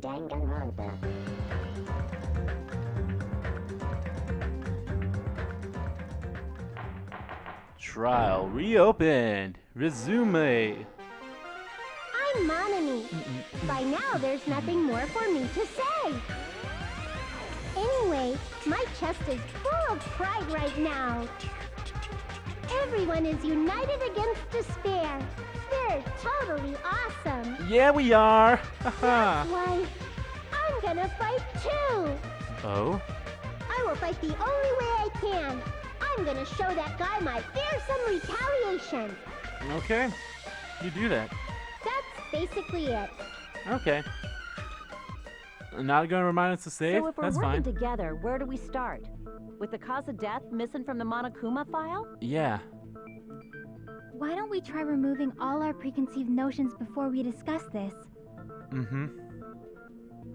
Danganronpa. Trial reopened. Resume. I'm Monami. By now, there's nothing more for me to say. Anyway, my chest is full of pride right now. Everyone is united against despair. They're totally awesome. Yeah, we are. That's why I'm gonna fight too. Oh? I will fight the only way I can. I'm gonna show that guy my fearsome retaliation. Okay. You do that. That's basically it. Okay. Not gonna remind us to save? So if we're That's working fine. together, where do we start? With the cause of death missing from the Monokuma file? Yeah. Why don't we try removing all our preconceived notions before we discuss this? Mm-hmm.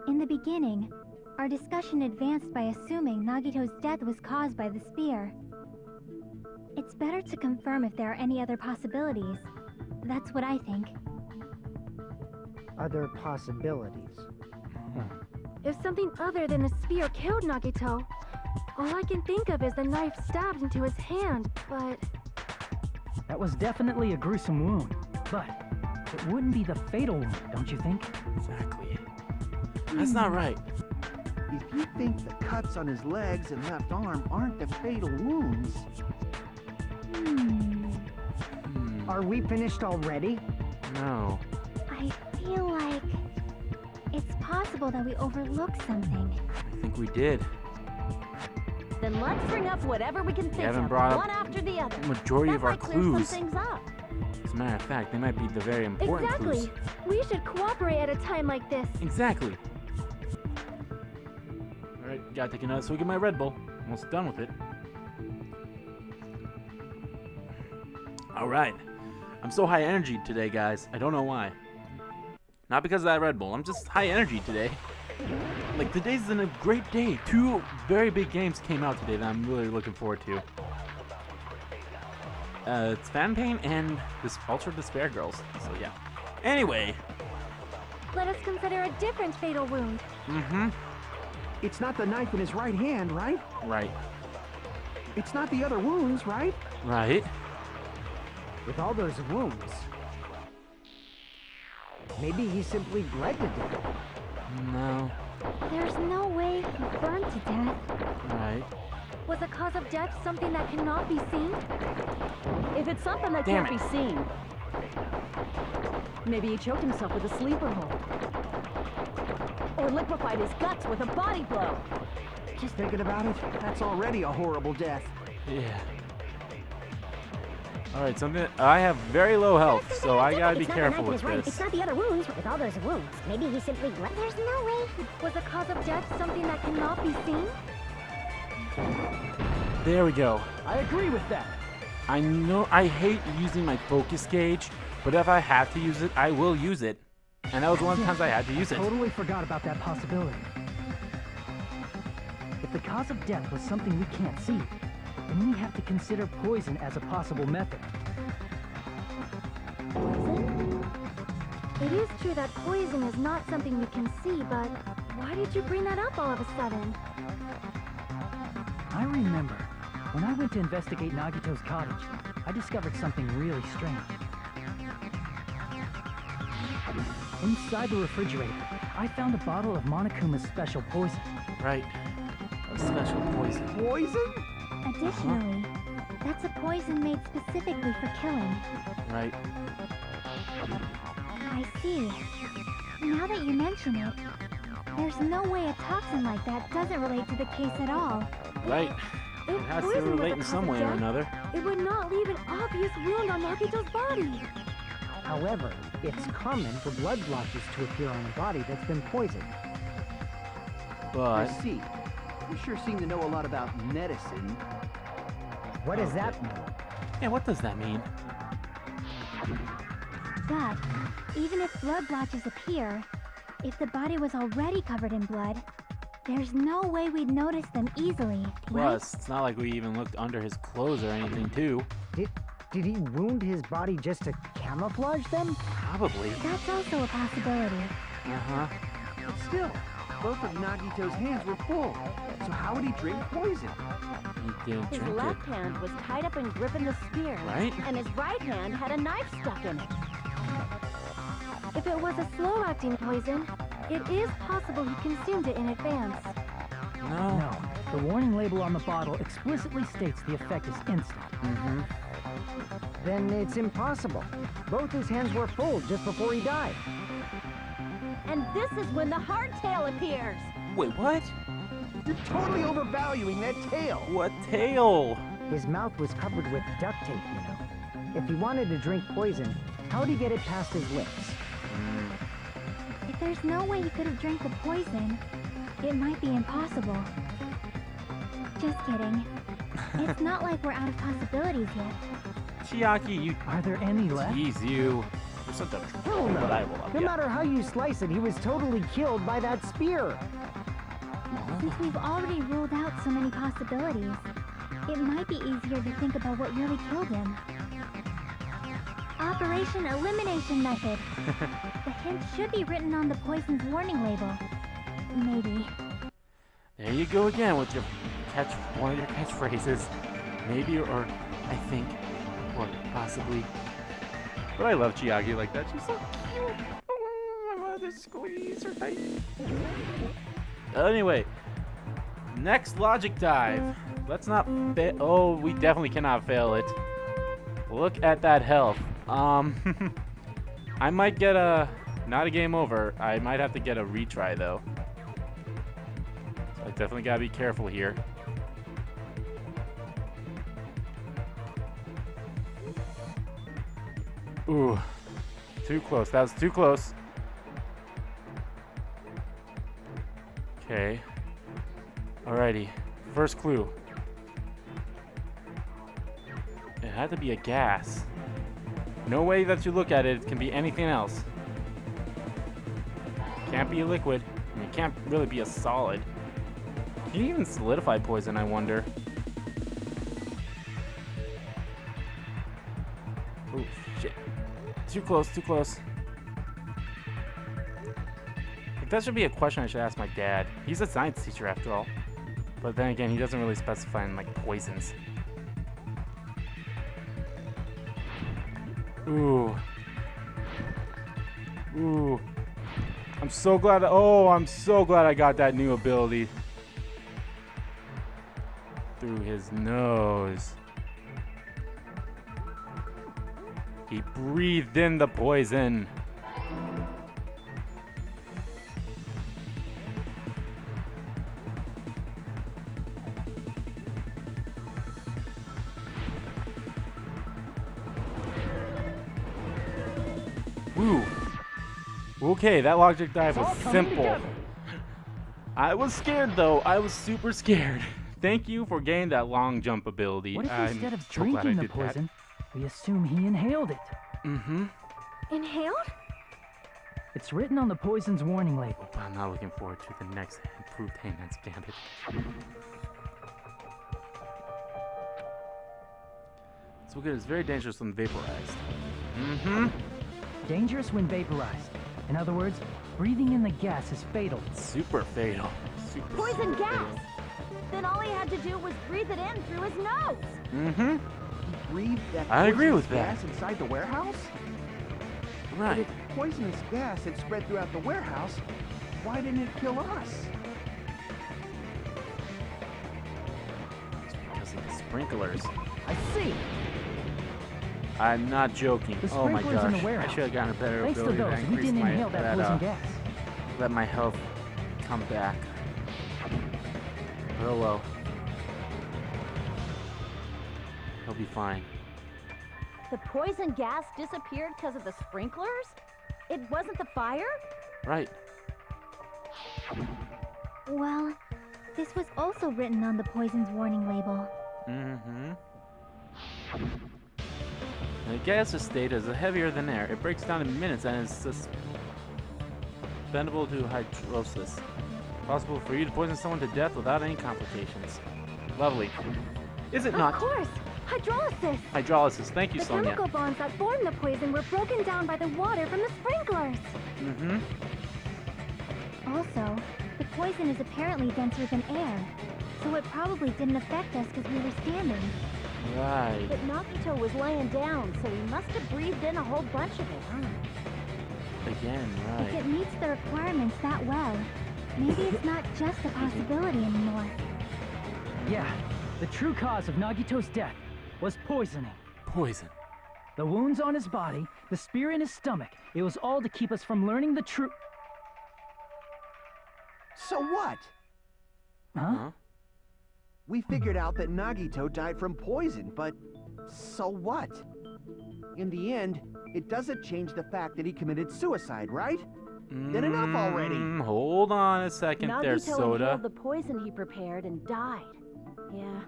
In the beginning, our discussion advanced by assuming Nagito's death was caused by the spear. It's better to confirm if there are any other possibilities. That's what I think. Other possibilities. If something other than the spear killed Nagito, all I can think of is the knife stabbed into his hand, but... That was definitely a gruesome wound, but it wouldn't be the fatal wound, don't you think? Exactly. That's not right. If you think the cuts on his legs and left arm aren't the fatal wounds... Are we finished already? No. I feel like it's possible that we overlooked something. I think we did. Then let's bring up whatever we can think haven't of, brought up one after the other. The majority That of our might clear some clues. things up. As a matter of fact, they might be the very important Exactly. clues. We should cooperate at a time like this. Exactly. Alright, gotta take another swig of my Red Bull. Almost done with it. Alright. I'm so high energy today, guys. I don't know why. Not because of that Red Bull. I'm just high energy today. Like, today's been a great day. 2 very big games came out today that I'm really looking forward to. It's Fan Pain and this Ultra Despair Girls. So, yeah. Anyway. Let us consider a different fatal wound. Mm-hmm. It's not the knife in his right hand, right? Right. It's not the other wounds, right? Right. With all those wounds, maybe he simply bled to death. No. There's no way he burned to death. Right. Was the cause of death something that cannot be seen? If it's something that Damn can't be seen, maybe he choked himself with a sleeper hold. Or liquefied his guts with a body blow. Just thinking about it, that's already a horrible death. Yeah. Alright, something. I have very low health, so I gotta be careful with It's this. not the other wounds. With all those wounds, maybe he simply bled. There's no way. Was the cause of death something that cannot be seen? There we go. I agree with that. I know I hate using my focus gauge, but if I have to use it, I will use it. And that was one of the times I had to use it. Totally forgot about that possibility. If the cause of death was something we can't see, then we have to consider poison as a possible method. Poison? It is true that poison is not something we can see, but why did you bring that up all of a sudden? I remember, when I went to investigate Nagito's cottage, I discovered something really strange. Inside the refrigerator, I found a bottle of Monokuma's special poison. Right. A special poison. Poison? Additionally, that's a poison made specifically for killing. Right. I see. Now that you mention it, there's no way a toxin like that doesn't relate to the case at all. Right. If It has to poison was relate the in cause some of way or death, another. it would not leave an obvious wound on Nagito's body. However, it's common for blood blotches to appear on a body that's been poisoned. But I see. You sure seem to know a lot about medicine. What does that mean? yeah, what does that mean? But even if blood blotches appear, if the body was already covered in blood, there's no way we'd notice them easily, Plus, it's not like we even looked under his clothes or anything, too. Did he wound his body just to camouflage them? Probably. right? That's also a possibility. Uh-huh. But still, both of Nagito's hands were full. So how would he drink poison? He didn't His drink left it. hand was tied up and gripping the spear. Right? And his right hand had a knife stuck in it. If it was a slow-acting poison, it is possible he consumed it in advance. No. No, the warning label on the bottle explicitly states the effect is instant. Mm-hmm. Then it's impossible. Both his hands were full just before he died. And this is when the hardtail appears. Wait, what? You're totally overvaluing that tail. What tail? His mouth was covered with duct tape, you know. If he wanted to drink poison, how'd he get it past his lips? If there's no way he could have drank the poison, it might be impossible. Just kidding. It's not like we're out of possibilities yet. Chiaki, you Are there any left? tease you. You're such a Hell troll, no. but I will love No you. matter how you slice it, he was totally killed by that spear. Since we've already ruled out so many possibilities, it might be easier to think about what really killed him. Operation Elimination Method. The hint should be written on the poison's warning label. Maybe. There you go again with your one of your catchphrases. Maybe or I think or possibly. But I love Chiaki like that. She's so cute. Oh, I want to squeeze her tight. Anyway, next logic dive. Let's not fail. Oh, we definitely cannot fail it. Look at that health. I might get not a game over. I might have to get a retry though. So I definitely gotta be careful here. Ooh, too close. That was too close. Okay. Alrighty. First clue. It had to be a gas. No way that you look at it, it can be anything else. Can't be a liquid. I mean, it can't really be a solid. Can you even solidify poison, I wonder? Oh, shit. Too close, too close. Like, that should be a question I should ask my dad. He's a science teacher after all. But then again, he doesn't really specify in, like, poisons. Ooh. Ooh. I'm so glad. I'm so glad I got that new ability. Through his nose. He breathed in the poison. Woo. Okay, that logic dive was simple. I was scared though. I was super scared. Thank you for getting that long jump ability. What if I'm instead of so glad I drinking the did that. poison, we assume he inhaled it? Mm-hmm. Inhaled? It's written on the poison's warning label. I'm not looking forward to the next improved Hangman's Gambit. So good, it's very dangerous when vaporized. Mm-hmm. Dangerous when vaporized. In other words, breathing in the gas is fatal. Super fatal. Super Poison fatal. gas! Then all he had to do was breathe it in through his nose. Mm-hmm. He breathed that I agree poisonous with that. gas inside the warehouse? But Right. if poisonous gas had spread throughout the warehouse, why didn't it kill us? It's because of the sprinklers. I see! I'm not joking. The Oh my sprinklers in the gosh. I warehouse. should have gotten a better Thanks to ability those, to we increase didn't my inhale that poison gas. let my health come back. But oh well. He'll be fine. The poison gas disappeared because of the sprinklers? It wasn't the fire? Right. Well, this was also written on the poison's warning label. Mm-hmm. The gaseous state is heavier than air. It breaks down in minutes and is suspendable to hydrolysis. Possible for you to poison someone to death without any complications. Lovely. Is it not? Of course! Hydrolysis! Hydrolysis. Thank you, The Sonia. chemical bonds that form the poison were broken down by the water from the sprinklers. Mm-hmm. poison is apparently denser than air, so it probably didn't affect us because we were standing. Right. But Nagito was laying down, so he must have breathed in a whole bunch of it, huh? Again, If it right. meets the requirements that well, maybe it's not just a possibility anymore. Yeah, the true cause of Nagito's death was poisoning. Poison. The wounds on his body, the spear in his stomach, it was all to keep us from learning the truth. So what? Huh? We figured out that Nagito died from poison, but so what? In the end, it doesn't change the fact that he committed suicide, right? Then enough already. Hold on a second there, Nagito Soda. inhaled the poison he prepared and died. Yeah,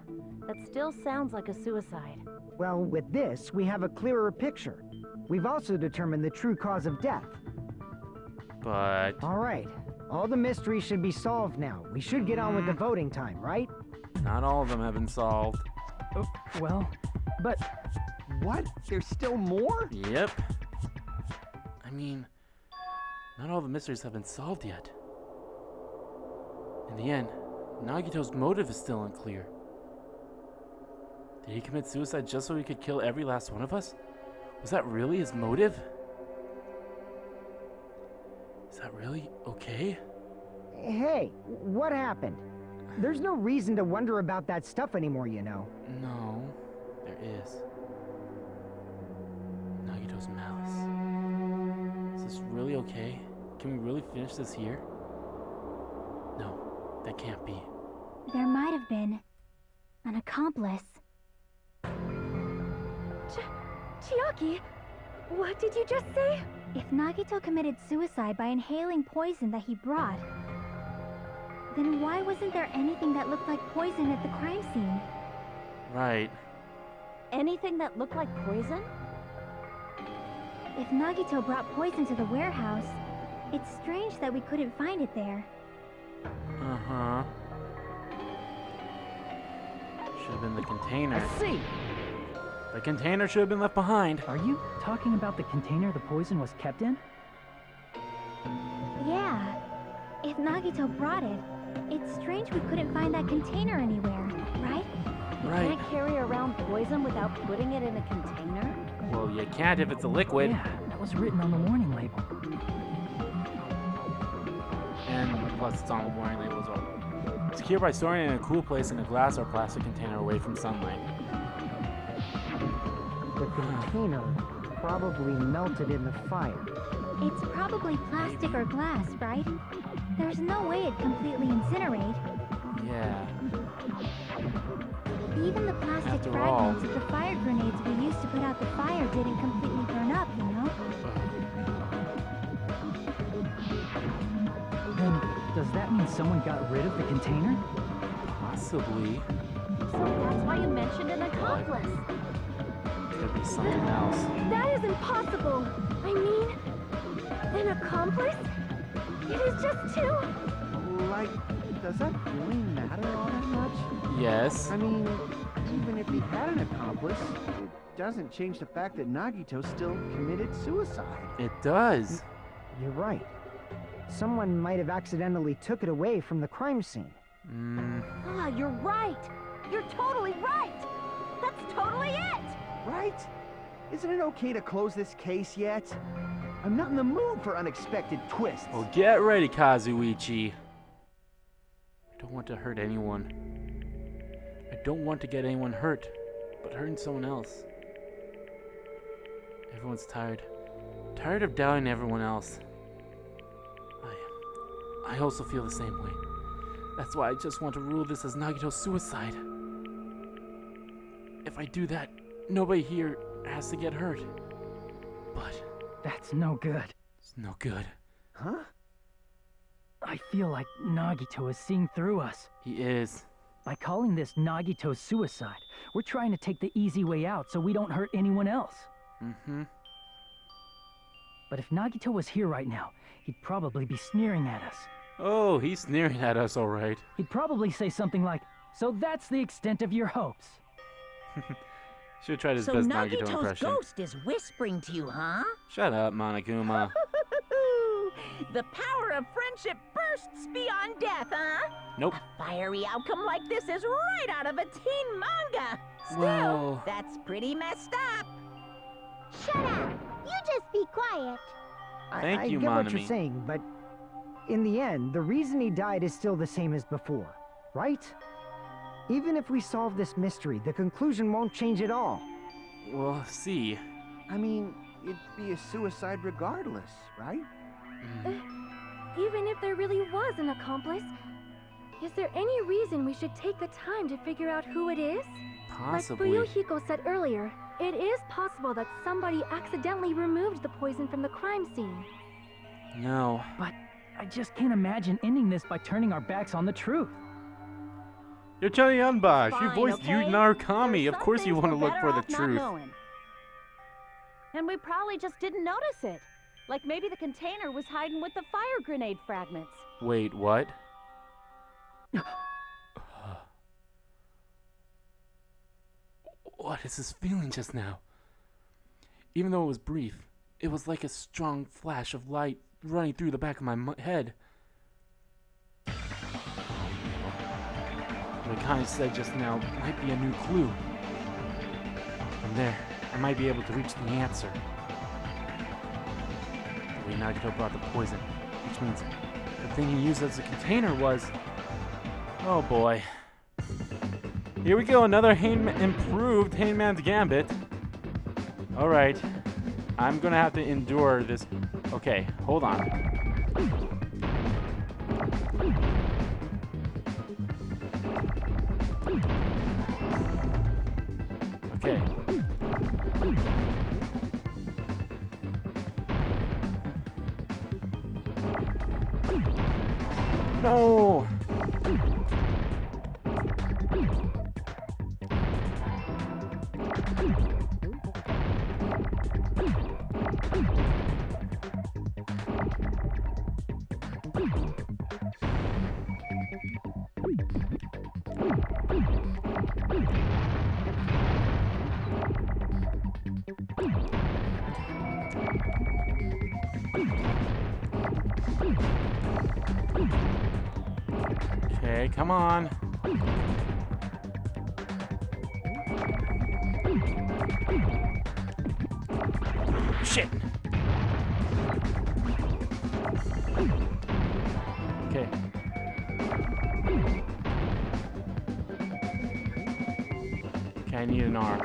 that still sounds like a suicide. Well, with this, we have a clearer picture. We've also determined the true cause of death. But All right. All the mysteries should be solved now. We should get on with the voting time, right? not all of them have been solved. Oh, well, but What? There's still more? Yep. I mean, not all the mysteries have been solved yet. In the end, Nagito's motive is still unclear. Did he commit suicide just so he could kill every last one of us? Was that really his motive? Is that really okay? Hey, what happened? There's no reason to wonder about that stuff anymore, you know. No, there is. Nagito's malice. Is this really okay? Can we really finish this here? No, that can't be. There might have been an accomplice. Chiaki, what did you just say? If Nagito committed suicide by inhaling poison that he brought, then why wasn't there anything that looked like poison at the crime scene? Right. Anything that looked like poison? If Nagito brought poison to the warehouse, it's strange that we couldn't find it there. Uh-huh. Should have been the container. I see. The container should have been left behind. Are you talking about the container the poison was kept in? Yeah. If Nagito brought it, it's strange we couldn't find that container anywhere, right? Right. Can't carry around poison without putting it in a container? Well, you can't if it's a liquid. Yeah, that was written on the warning label. And plus it's on the warning label as well. Secure by storing it in a cool place in a glass or plastic container away from sunlight. The container probably melted in the fire. It's probably plastic or glass, right? There's no way it'd completely incinerate. Yeah. Even the plastic After all. fragments of the fire grenades we used to put out the fire didn't completely burn up, you know? Then, does that mean someone got rid of the container? Possibly. So that's why you mentioned an accomplice. Could be something else. That is impossible. I mean, an accomplice? It is just two. Like, does that really matter all that much? Yes. I mean, even if he had an accomplice, it doesn't change the fact that Nagito still committed suicide. It does. You're right. Someone might have accidentally took it away from the crime scene. Ah, you're right. You're totally right. That's totally it. Right? Isn't it okay to close this case yet? I'm not in the mood for unexpected twists. Well, get ready, Kazuichi. I don't want to hurt anyone. I don't want to get anyone hurt, but hurting someone else. Everyone's tired. Tired of doubting everyone else. I also feel the same way. That's why I just want to rule this as Nagito's suicide. If I do that, nobody here has to get hurt. But That's no good. it's no good. Huh? I feel like Nagito is seeing through us. He is. By calling this Nagito's suicide, we're trying to take the easy way out so we don't hurt anyone else. Mm-hmm. But if Nagito was here right now, he'd probably be sneering at us. Oh, he's sneering at us, all right. He'd probably say something like, "So that's the extent of your hopes." Should have tried his So best Nagito Nagito's impression. ghost is whispering to you, huh? Shut up, Monokuma. The power of friendship burns Thirsts beyond death, huh? Nope. A fiery outcome like this is right out of a teen manga. Still, Well- that's pretty messed up. Shut up! You just be quiet. Thank I you, get what Monami. you're saying, but in the end, the reason he died is still the same as before, right? Even if we solve this mystery, the conclusion won't change at all. We'll see. I mean, it'd be a suicide regardless, right? Even if there really was an accomplice, is there any reason we should take the time to figure out who it is? Possibly. Like Fuyuhiko said earlier, it is possible that somebody accidentally removed the poison from the crime scene. No. But I just can't imagine ending this by turning our backs on the truth. You're Johnny Unbosh. You Fine, voiced okay? Yu Narukami. There's Of course some you things want to we're look for better the off not truth. knowing. And we probably just didn't notice it. Like maybe the container was hiding with the fire grenade fragments. Wait, what? What is this feeling just now? Even though it was brief, it was like a strong flash of light running through the back of my head. What Connie said just now might be a new clue. From there, I might be able to reach the answer. The way Nagito brought the poison, which means the thing he used as a container was... Oh boy. Here we go, another improved Hangman's Gambit. Alright. I'm gonna have to endure this. Okay, hold on. Okay. No! Okay, come on. Shit. Okay. Okay, I need an arm.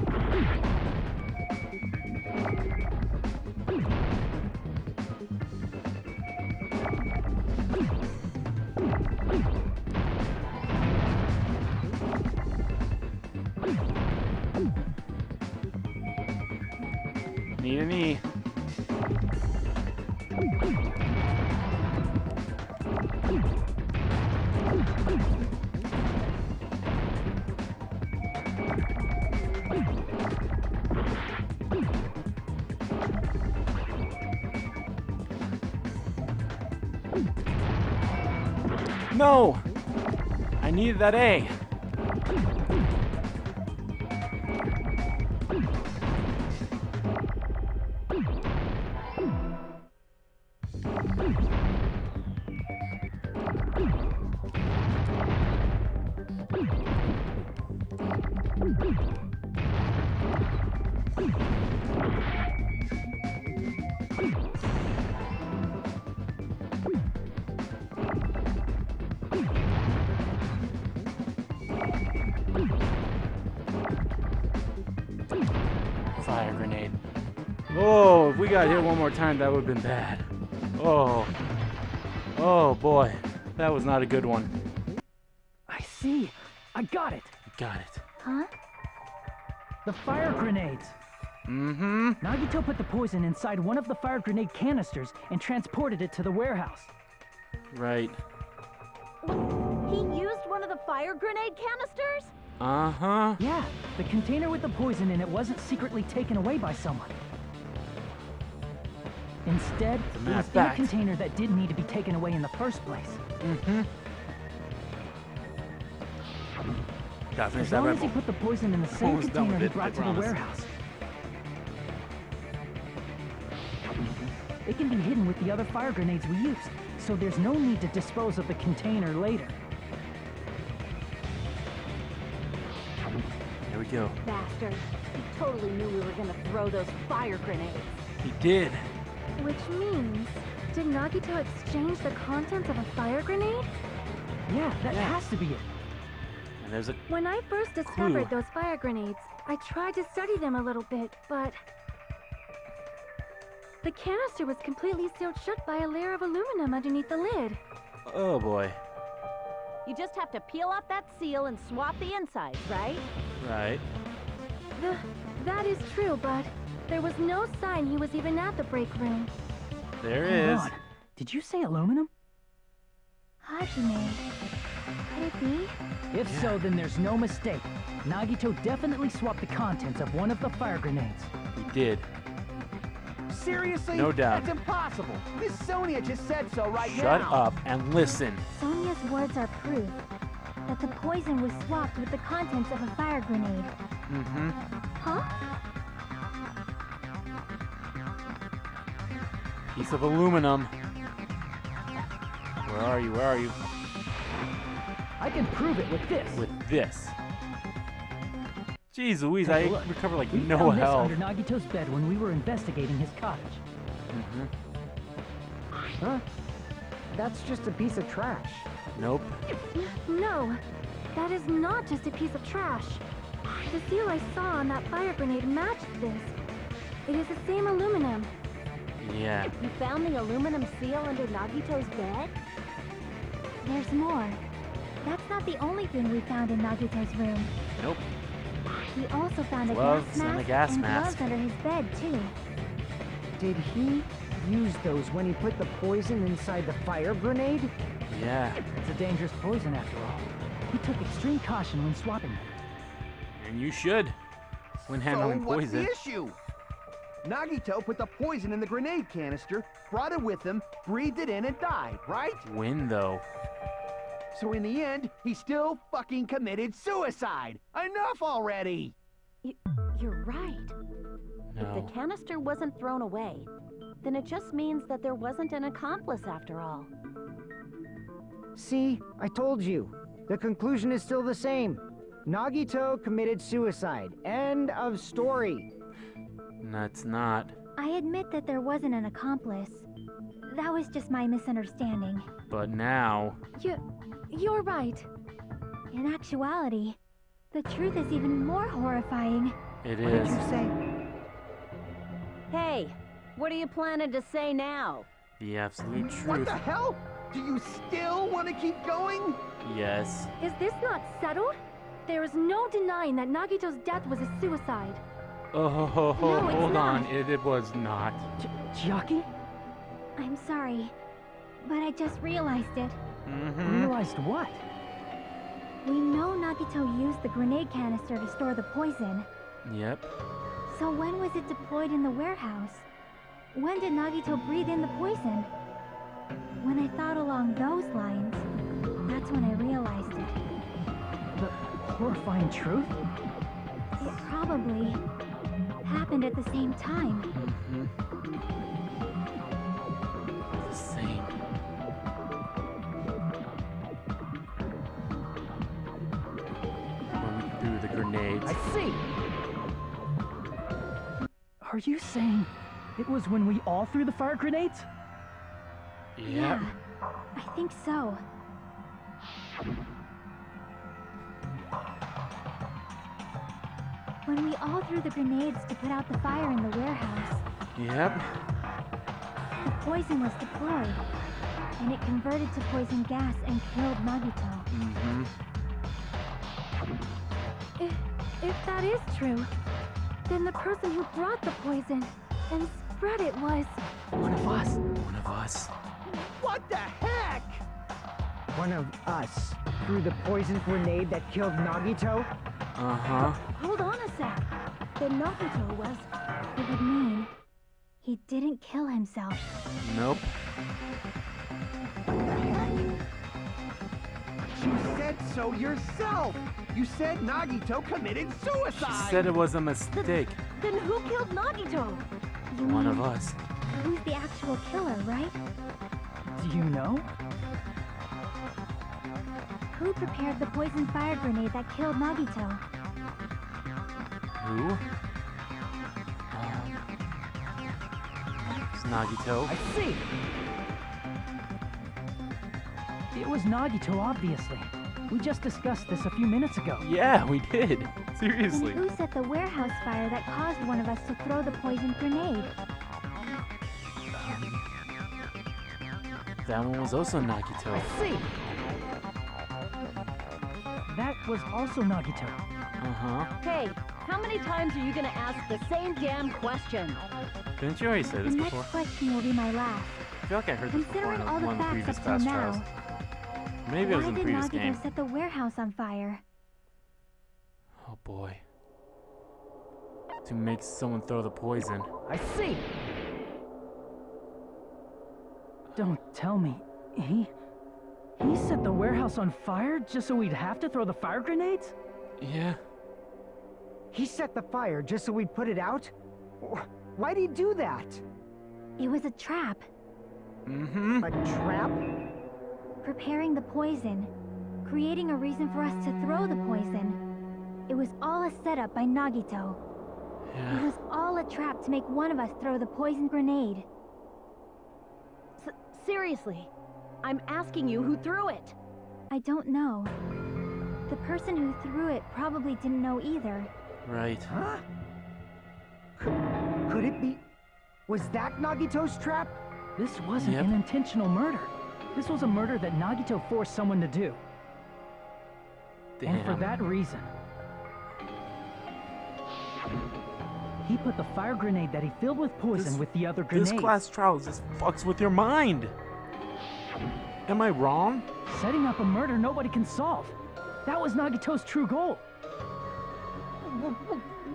Need a knee. No! I needed that A. Fire grenade. Oh, if we got hit one more time, that would have been bad. Oh. Oh boy. That was not a good one. I see. I got it. Got it. Huh? The fire grenades. Mm-hmm. Nagito put the poison inside one of the fire grenade canisters and transported it to the warehouse. Right. He used one of the fire grenade canisters? Uh-huh. Yeah, the container with the poison in it wasn't secretly taken away by someone. Instead, As a it matter was of in a fact. container that didn't need to be taken away in the first place. Mm-hmm. Gotta finish As that long Red as he Bull. put the poison in the same Almost done container with he it, I brought to the promise. warehouse. It can be hidden with the other fire grenades we used, so there's no need to dispose of the container later. Here we go. Bastard. He totally knew we were gonna throw those fire grenades. He did. Which means, did Nagito exchange the contents of a fire grenade? Yeah, that has to be it. And there's a When I first discovered those fire grenades, I tried to study them a little bit, but the canister was completely sealed shut by a layer of aluminum underneath the lid. oh boy. You just have to peel off that seal and swap the insides, right? Right. That is true, but there was no sign he was even at the break room. There Hang is. on. Did you say aluminum? Hajime. Could it be? If so, then there's no mistake. Nagito definitely swapped the contents of one of the fire grenades. He did. Seriously? No doubt. That's impossible. Miss Sonia just said so right now. Shut up and listen. Sonia's words are proof that the poison was swapped with the contents of a fire grenade. Mm-hmm. Huh? Piece of aluminum. Where are you? Where are you? I can prove it with this. With this. Jeez Louise, Take I a look. recovered like We no found this health. under Nagito's bed when we were investigating his cottage. Mm-hmm. Huh? That's just a piece of trash. Nope. No, that is not just a piece of trash. The seal I saw on that fire grenade matched this. It is the same aluminum. Yeah. You found the aluminum seal under Nagito's bed? There's more. That's not the only thing we found in Nagito's room. Nope. We also found a Gloves gas and a mask gas and mask. gloves under his bed, too. Did he use those when he put the poison inside the fire grenade? Yeah. It's a dangerous poison after all. He took extreme caution when swapping them. And you should. When handling So what's poison. the issue? Nagito put the poison in the grenade canister, brought it with him, breathed it in, and died, right? When though? So in the end, he still fucking committed suicide. Enough already! You're right. If No. the canister wasn't thrown away, then it just means that there wasn't an accomplice after all. See, I told you. The conclusion is still the same. Nagito committed suicide. End of story. That's not. I admit that there wasn't an accomplice. That was just my misunderstanding. But now. You're right. In actuality, the truth is even more horrifying. It What did is. you say? Hey, what are you planning to say now? The absolute What truth. the hell? Do you still want to keep going? Yes. Is this not settled? There is no denying that Nagito's death was a suicide. Oh, No, it's hold on. not. It was not. Chiaki? I'm sorry, but I just realized it. Mm-hmm. Realized what? We know Nagito used the grenade canister to store the poison. Yep. So when was it deployed in the warehouse? When did Nagito breathe in the poison? When I thought along those lines, that's when I realized it. The horrifying truth? It probably happened at the same time. Mm-hmm. The same. When we threw the grenades. I see! Are you saying it was when we all threw the fire grenades? Yep. Yeah, I think so. When we all threw the grenades to put out the fire in the warehouse, Yep. the poison was deployed, and it converted to poison gas and killed Nagito. Mm-hmm. If that is true, then the person who brought the poison and spread it was... One of us. One of us. What the heck? One of us threw the poison grenade that killed Nagito? Uh-huh. Hold on a sec. Then Nagito was... It would mean he didn't kill himself. Nope. You said so yourself! You said Nagito committed She suicide! said it was a mistake. Then who killed Nagito? You One mean of us. who's the actual killer, right? Do you know? Who prepared the poison fire grenade that killed Nagito? Who? It's Nagito. I see! It was Nagito, obviously. We just discussed this a few minutes ago. Yeah, we did. Seriously. And who set the warehouse fire that caused one of us to throw the poison grenade? That one was also Nagito. I see! That was also Nagito. Uh-huh. Hey, how many times are you gonna ask the same damn question? Didn't you already say this The before? next question will be my last. I feel like I heard this before Considering in all the one of the facts previous up till Fast now, Trials. Maybe it was why in the did previous Nagito game. set the warehouse on fire? Oh boy. To make someone throw the poison. I see! Don't tell me. He set the warehouse on fire just so we'd have to throw the fire grenades? Yeah. He set the fire just so we'd put it out? Why'd he do that? It was a trap. Mm-hmm. A trap? Preparing the poison. Creating a reason for us to throw the poison. It was all a setup by Nagito. It Yeah. was all a trap to make one of us throw the poison grenade. Seriously, I'm asking you who threw it. I don't know. The person who threw it probably didn't know either. Right. Huh? Could it be... Was that Nagito's trap? This wasn't Yep. an intentional murder. This was a murder that Nagito forced someone to do. Damn. And for that reason, he put the fire grenade that he filled with poison This- with the other grenades. This class trial just fucks with your mind. Am I wrong? Setting up a murder nobody can solve. That was Nagito's true goal.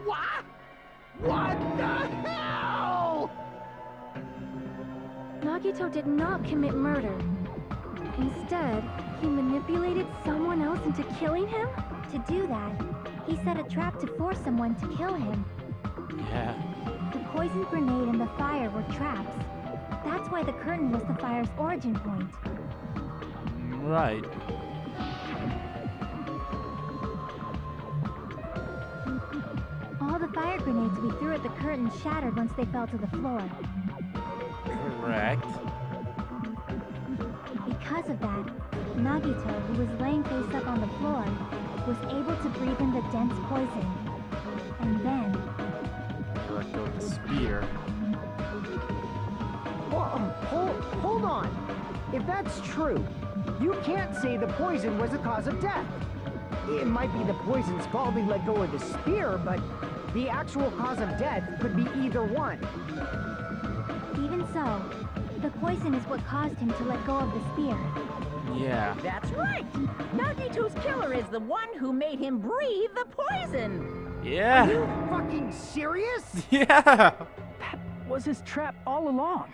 What? What the hell? Nagito did not commit murder. Instead, he manipulated someone else into killing him? To do that, he set a trap to force someone to kill him. Yeah. The poison grenade and the fire were traps. That's why the curtain was the fire's origin point. Right. All the fire grenades we threw at the curtain shattered once they fell to the floor. Correct. Because of that, Nagito, who was laying face up on the floor, was able to breathe in the dense poison. And then, I let go of the spear. Hold on. If that's true, you can't say the poison was the cause of death. It might be the poison's fault he let go of the spear, but the actual cause of death could be either one. even so, the poison is what caused him to let go of the spear. Yeah. That's right! Nagito's killer is the one who made him breathe the poison! Yeah. Are you fucking serious? Yeah. That was his trap all along.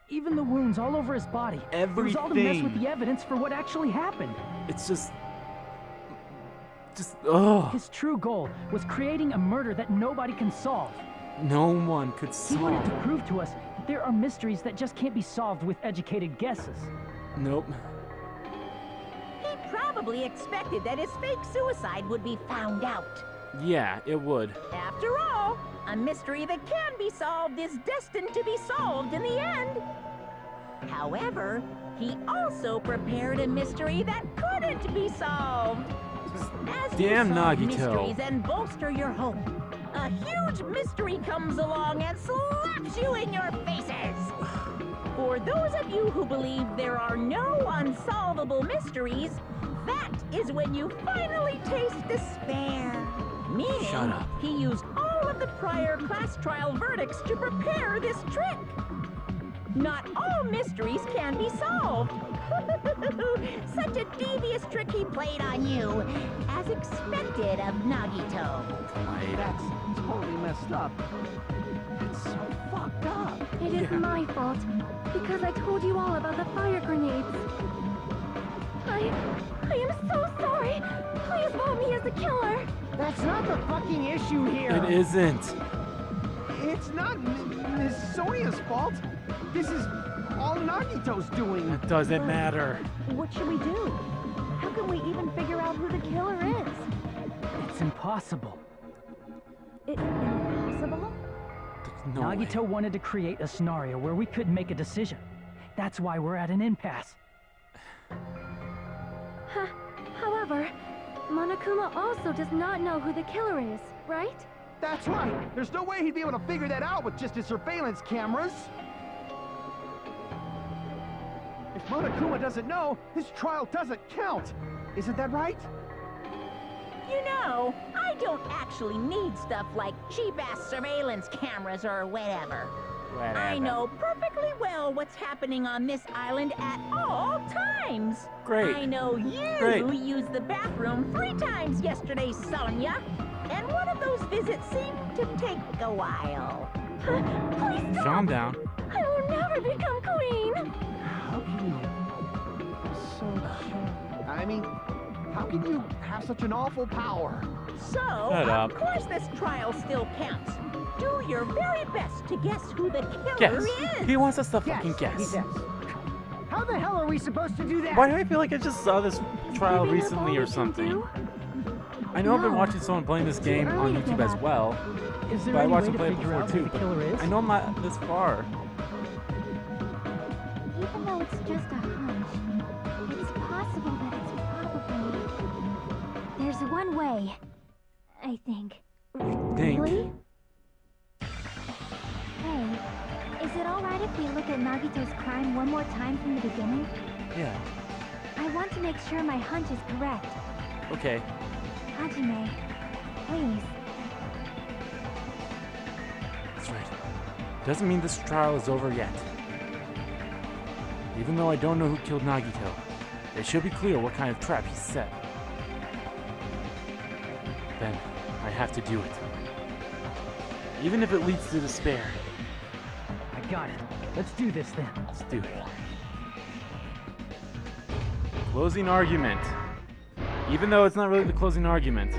Even the wounds all over his body. It was all to mess with Everything. the evidence for what actually happened. It's just, oh, His true goal was creating a murder that nobody can solve. no one could He wanted solve. to prove to us that there are mysteries that just can't be solved with educated guesses. Nope. He probably expected that his fake suicide would be found out. Yeah, it would. After all, a mystery that can be solved is destined to be solved in the end. However, he also prepared a mystery that couldn't be solved. As Damn you solve Nagito. mysteries and bolster your hope, a huge mystery comes along and slaps you in your faces. For those of you who believe there are no unsolvable mysteries, that is when you finally taste despair. Meaning, Shut up. he used all of the prior class trial verdicts to prepare this trick. Not all mysteries can be solved. Such a devious trick he played on you, as expected of Nagito. That's totally messed up. It's so fucked up. It is my fault, because I told you all about the fire grenades. I am so sorry. Please vote me as the killer. That's not the fucking issue here. It isn't. It's not Miss Sonia's fault. This is all Nagito's doing. It doesn't matter. What should we do? How can we even figure out who the killer is? It's impossible. Impossible? There's no Nagito way. wanted to create a scenario where we couldn't make a decision. That's why we're at an impasse. However, Monokuma also does not know who the killer is, right? That's right. There's no way he'd be able to figure that out with just his surveillance cameras. If Monokuma doesn't know, his trial doesn't count. Isn't that right? You know, I don't actually need stuff like cheap-ass surveillance cameras or whatever. I know perfectly well what's happening on this island at all times. Great. I know you Great. used the bathroom 3 times yesterday, Sonia. And one of those visits seemed to take a while. Please stop! Calm down. I will never become queen! How can you? I mean, how can you have such an awful power? So, Shut up. of course this trial still counts. Do your very best to guess who the killer Guess. is. He wants us to fucking He guess. says. How the hell are we supposed to do that? Why do I feel like I just saw this trial Maybe that's recently all or we can something? do? I know I've been No. watching someone playing this game on early to YouTube give as up. well, Is there but I any watched way him to play it figure before out too. who the killer But is? I know I'm not this far. Even though it's just a hunch, it's possible that it's probably... There's one way, I think. Think. Really? Hey, is it alright if we look at Nagito's crime one more time from the beginning? Yeah. I want to make sure my hunch is correct. Okay. Hajime, please. That's right. Doesn't mean this trial is over yet. Even though I don't know who killed Nagito, it should be clear what kind of trap he set. Then, I have to do it. Even if it leads to despair. I got it. Let's do this then. Let's do it. Closing argument. Even though it's not really the closing argument.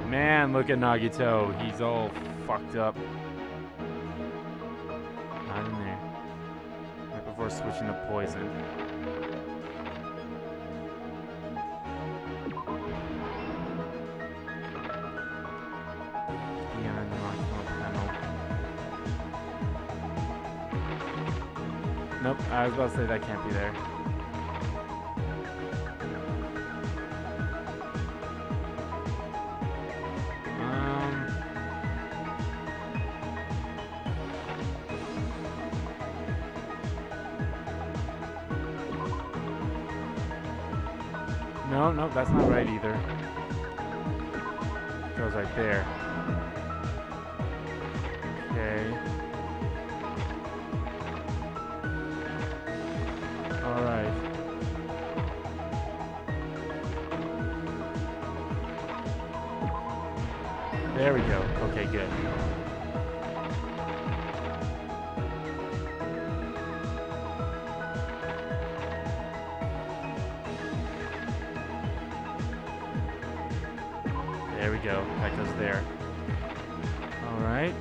Man, look at Nagito. He's all fucked up. Not in there. Right before switching to poison. Beyond the Nagito panel. Nope, I was about to say that can't be there. No, that's not right either. It goes right there. Okay. Alright. There we go. Okay, good. There we go. That goes there. Alright.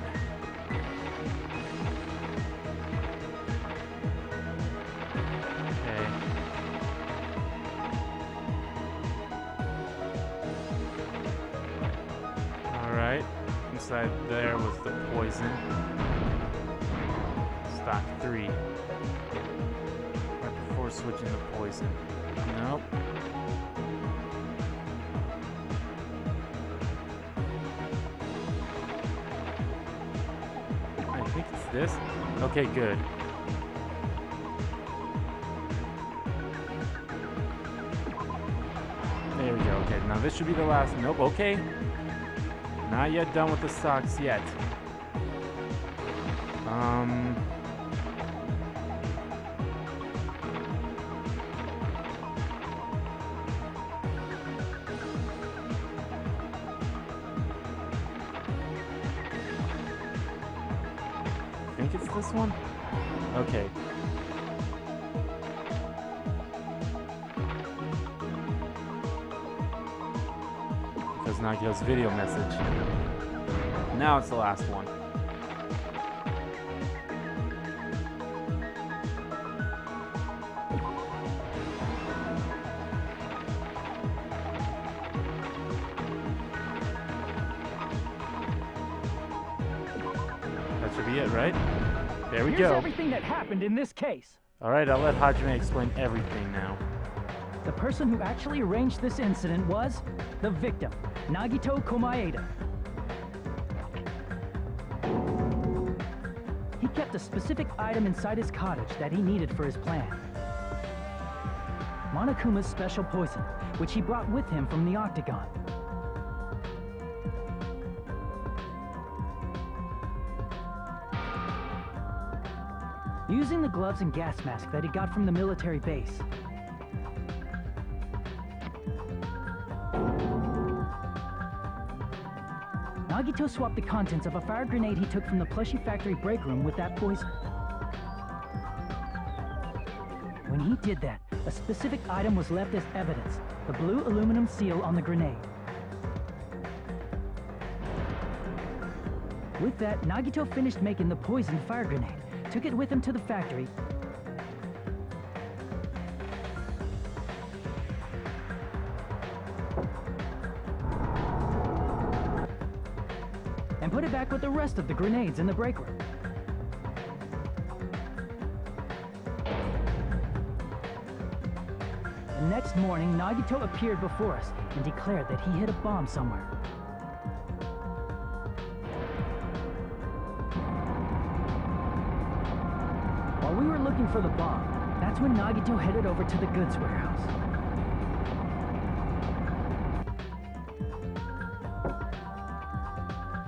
Okay. Alright. Inside there was the poison. Stock 3. Right before switching to poison. Nope. I think it's this. Okay, good. There we go. Okay, now this should be the last. Nope, okay. Not yet done with the stocks yet. I think it's this one. Okay. Because Nagito's video message. Now it's the last one. Should be it, right? There we Here's go. everything that happened in this case. Alright, I'll let Hajime explain everything now. The person who actually arranged this incident was the victim, Nagito Komaeda. He kept a specific item inside his cottage that he needed for his plan. Monokuma's special poison, which he brought with him from the Octagon. Using the gloves and gas mask that he got from the military base, Nagito swapped the contents of a fire grenade he took from the plushie factory break room with that poison. When he did that, a specific item was left as evidence, the blue aluminum seal on the grenade. With that, Nagito finished making the poisoned fire grenade, took it with him to the factory, and put it back with the rest of the grenades in the break room. The next morning, Nagito appeared before us and declared that he hid a bomb somewhere. While we were looking for the bomb, that's when Nagito headed over to the goods warehouse.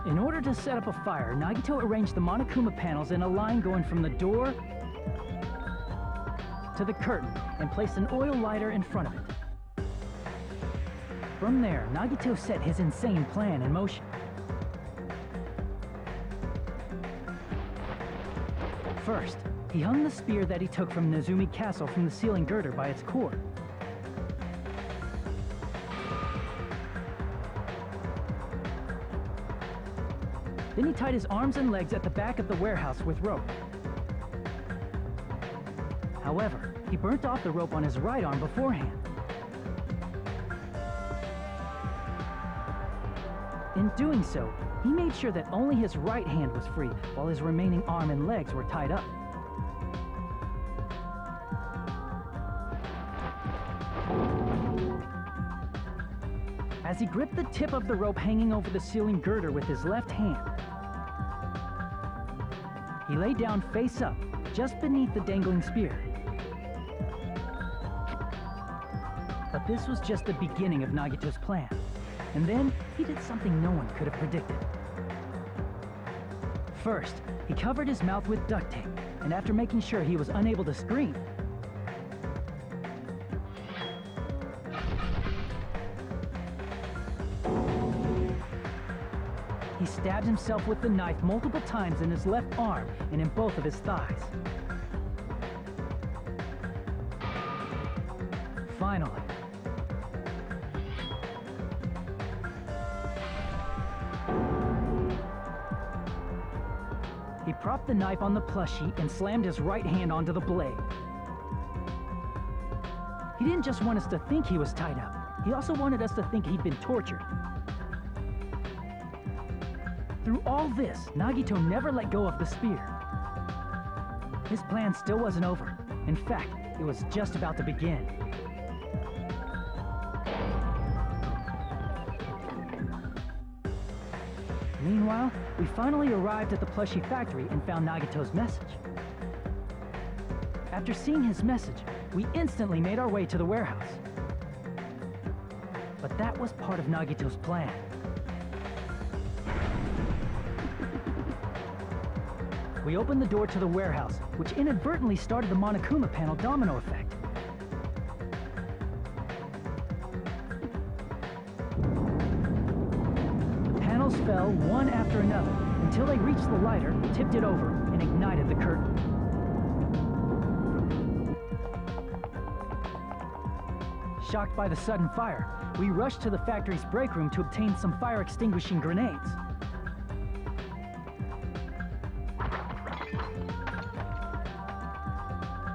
In order to set up a fire, Nagito arranged the Monokuma panels in a line going from the door to the curtain and placed an oil lighter in front of it. From there, Nagito set his insane plan in motion. First, he hung the spear that he took from Nezumi Castle from the ceiling girder by its cord. Then he tied his arms and legs at the back of the warehouse with rope. However, he burnt off the rope on his right arm beforehand. In doing so, he made sure that only his right hand was free, while his remaining arm and legs were tied up. As he gripped the tip of the rope hanging over the ceiling girder with his left hand, he lay down face up, just beneath the dangling spear. But this was just the beginning of Nagito's plan. And then, he did something no one could have predicted. First, he covered his mouth with duct tape, and after making sure he was unable to scream, he stabbed himself with the knife multiple times in his left arm and in both of his thighs. Finally, he propped the knife on the plushie and slammed his right hand onto the blade. He didn't just want us to think he was tied up. He also wanted us to think he'd been tortured. Through all this, Nagito never let go of the spear. His plan still wasn't over. In fact, it was just about to begin. Meanwhile, we finally arrived at the plushie factory and found Nagito's message. After seeing his message, we instantly made our way to the warehouse. But that was part of Nagito's plan. We opened the door to the warehouse, which inadvertently started the Monokuma panel domino effect. The panels fell one after another until they reached the lighter, tipped it over, and ignited the curtain. Shocked by the sudden fire, we rushed to the factory's break room to obtain some fire-extinguishing grenades.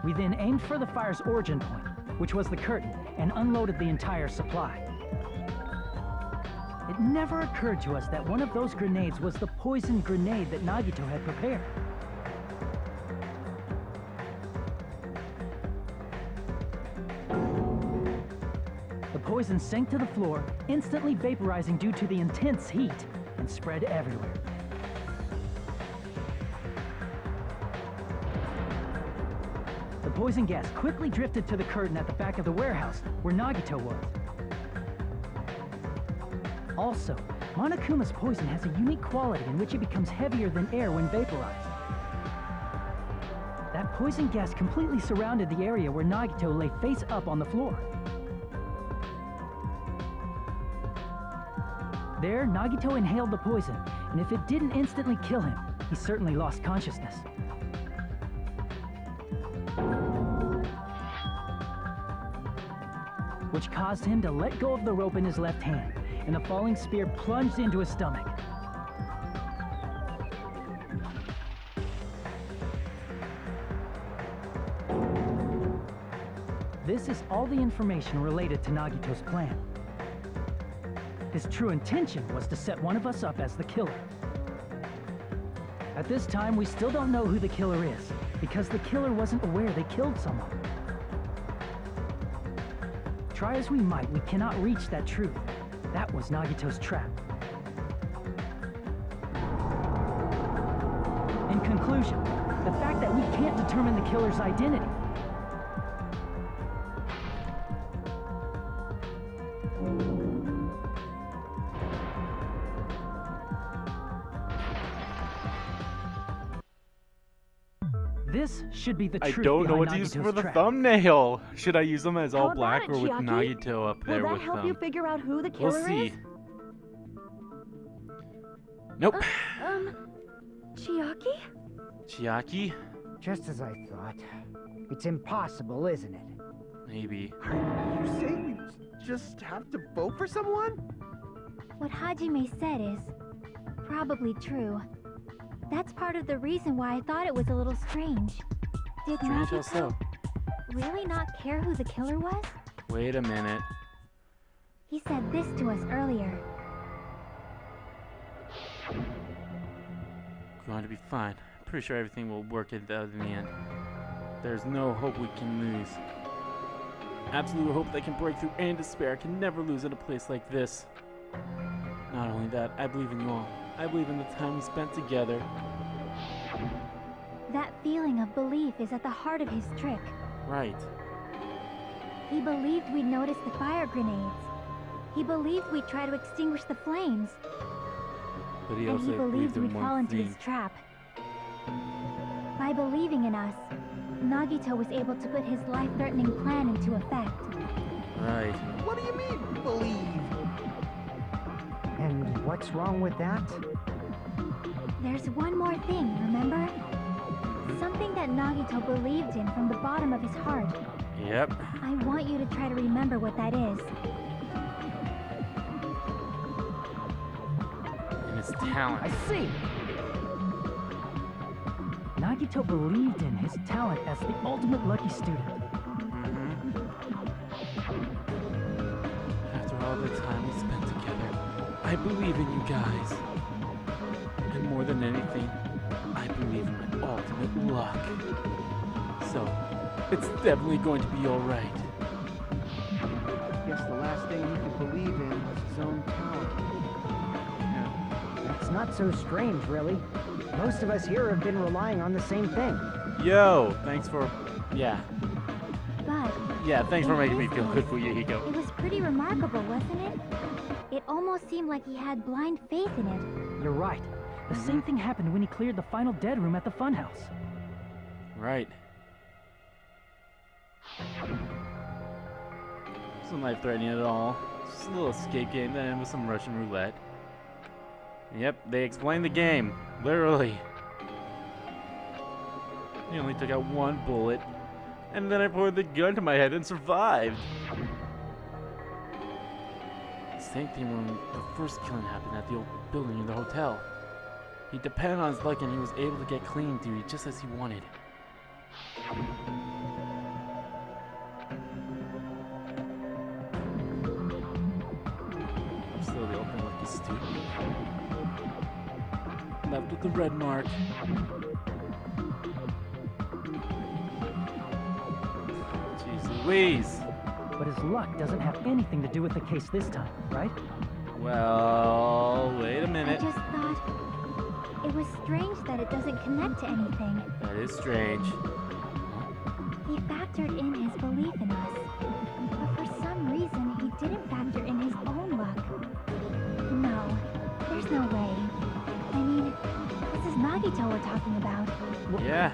We then aimed for the fire's origin point, which was the curtain, and unloaded the entire supply. It never occurred to us that one of those grenades was the poison grenade that Nagito had prepared. The poison sank to the floor, instantly vaporizing due to the intense heat, and spread everywhere. The poison gas quickly drifted to the curtain at the back of the warehouse, where Nagito was. Also, Monokuma's poison has a unique quality in which it becomes heavier than air when vaporized. That poison gas completely surrounded the area where Nagito lay face up on the floor. There, Nagito inhaled the poison, and if it didn't instantly kill him, he certainly lost consciousness. Which caused him to let go of the rope in his left hand, and the falling spear plunged into his stomach. This is all the information related to Nagito's plan. His true intention was to set one of us up as the killer. At this time, we still don't know who the killer is, because the killer wasn't aware they killed someone. Try as we might, we cannot reach that truth. That was Nagito's trap. In conclusion, the fact that we can't determine the killer's identity. This should be the truth. I don't know what to behind use for Nagito's the trap. thumbnail. Should I use them as all How black about or it, with Chiaki? Nagito up there Will that with help you figure out who the We'll killer see. is? Nope. Chiaki? Chiaki? Just as I thought. It's impossible, isn't it? Maybe. Are you saying we just have to vote for someone? What Hajime said is probably true. That's part of the reason why I thought it was a little strange. Did Strange how Nagito so? really not care who the killer was? Wait a minute. He said this to us earlier. Going to be fine. Pretty sure everything will work out in the end. There's no hope we can lose. Absolute hope that can break through and despair can never lose at a place like this. Not only that, I believe in you all. I believe in the time we spent together. That feeling of belief is at the heart of his trick. Right. He believed we'd notice the fire grenades. He believed we'd try to extinguish the flames. But he And also he believed in we'd fall one into thing. his trap. By believing in us, Nagito was able to put his life-threatening plan into effect. Right. What do you mean, believe? And what's wrong with that? There's one more thing, remember? Something that Nagito believed in from the bottom of his heart. Yep. I want you to try to remember what that is. And his talent. I see! Nagito believed in his talent as the ultimate lucky student. After all the time we spent together, I believe in you guys. And more than anything, I believe in my ultimate luck. So, it's definitely going to be alright. Guess the last thing he could believe in was his own talent. Yeah. That's not so strange, really. Most of us here have been relying on the same thing. Yo, thanks for... Yeah. But Yeah, thanks for in making me his feel case, good for you, Hiko. it was pretty remarkable, wasn't it? It almost seemed like he had blind faith in it. You're right. The same thing happened when he cleared the final dead room at the funhouse. Right. Wasn't life-threatening at all. Just a little escape game, then with some Russian roulette. Yep, they explained the game. Literally. He only took out one bullet, and then I poured the gun to my head and survived. Same thing when the first killing happened at the old building in the hotel. He depended on his luck and he was able to get clean duty just as he wanted. Still the open with lucky student. Left with the red mark. Jeez Louise. But his luck doesn't have anything to do with the case this time, right? Well, wait a I minute. just thought it was strange that it doesn't connect to anything. That is strange. He factored in his belief in us, but for some reason he didn't factor in his own luck. No, there's no way. I mean, this is Nagito we're talking about. Yeah.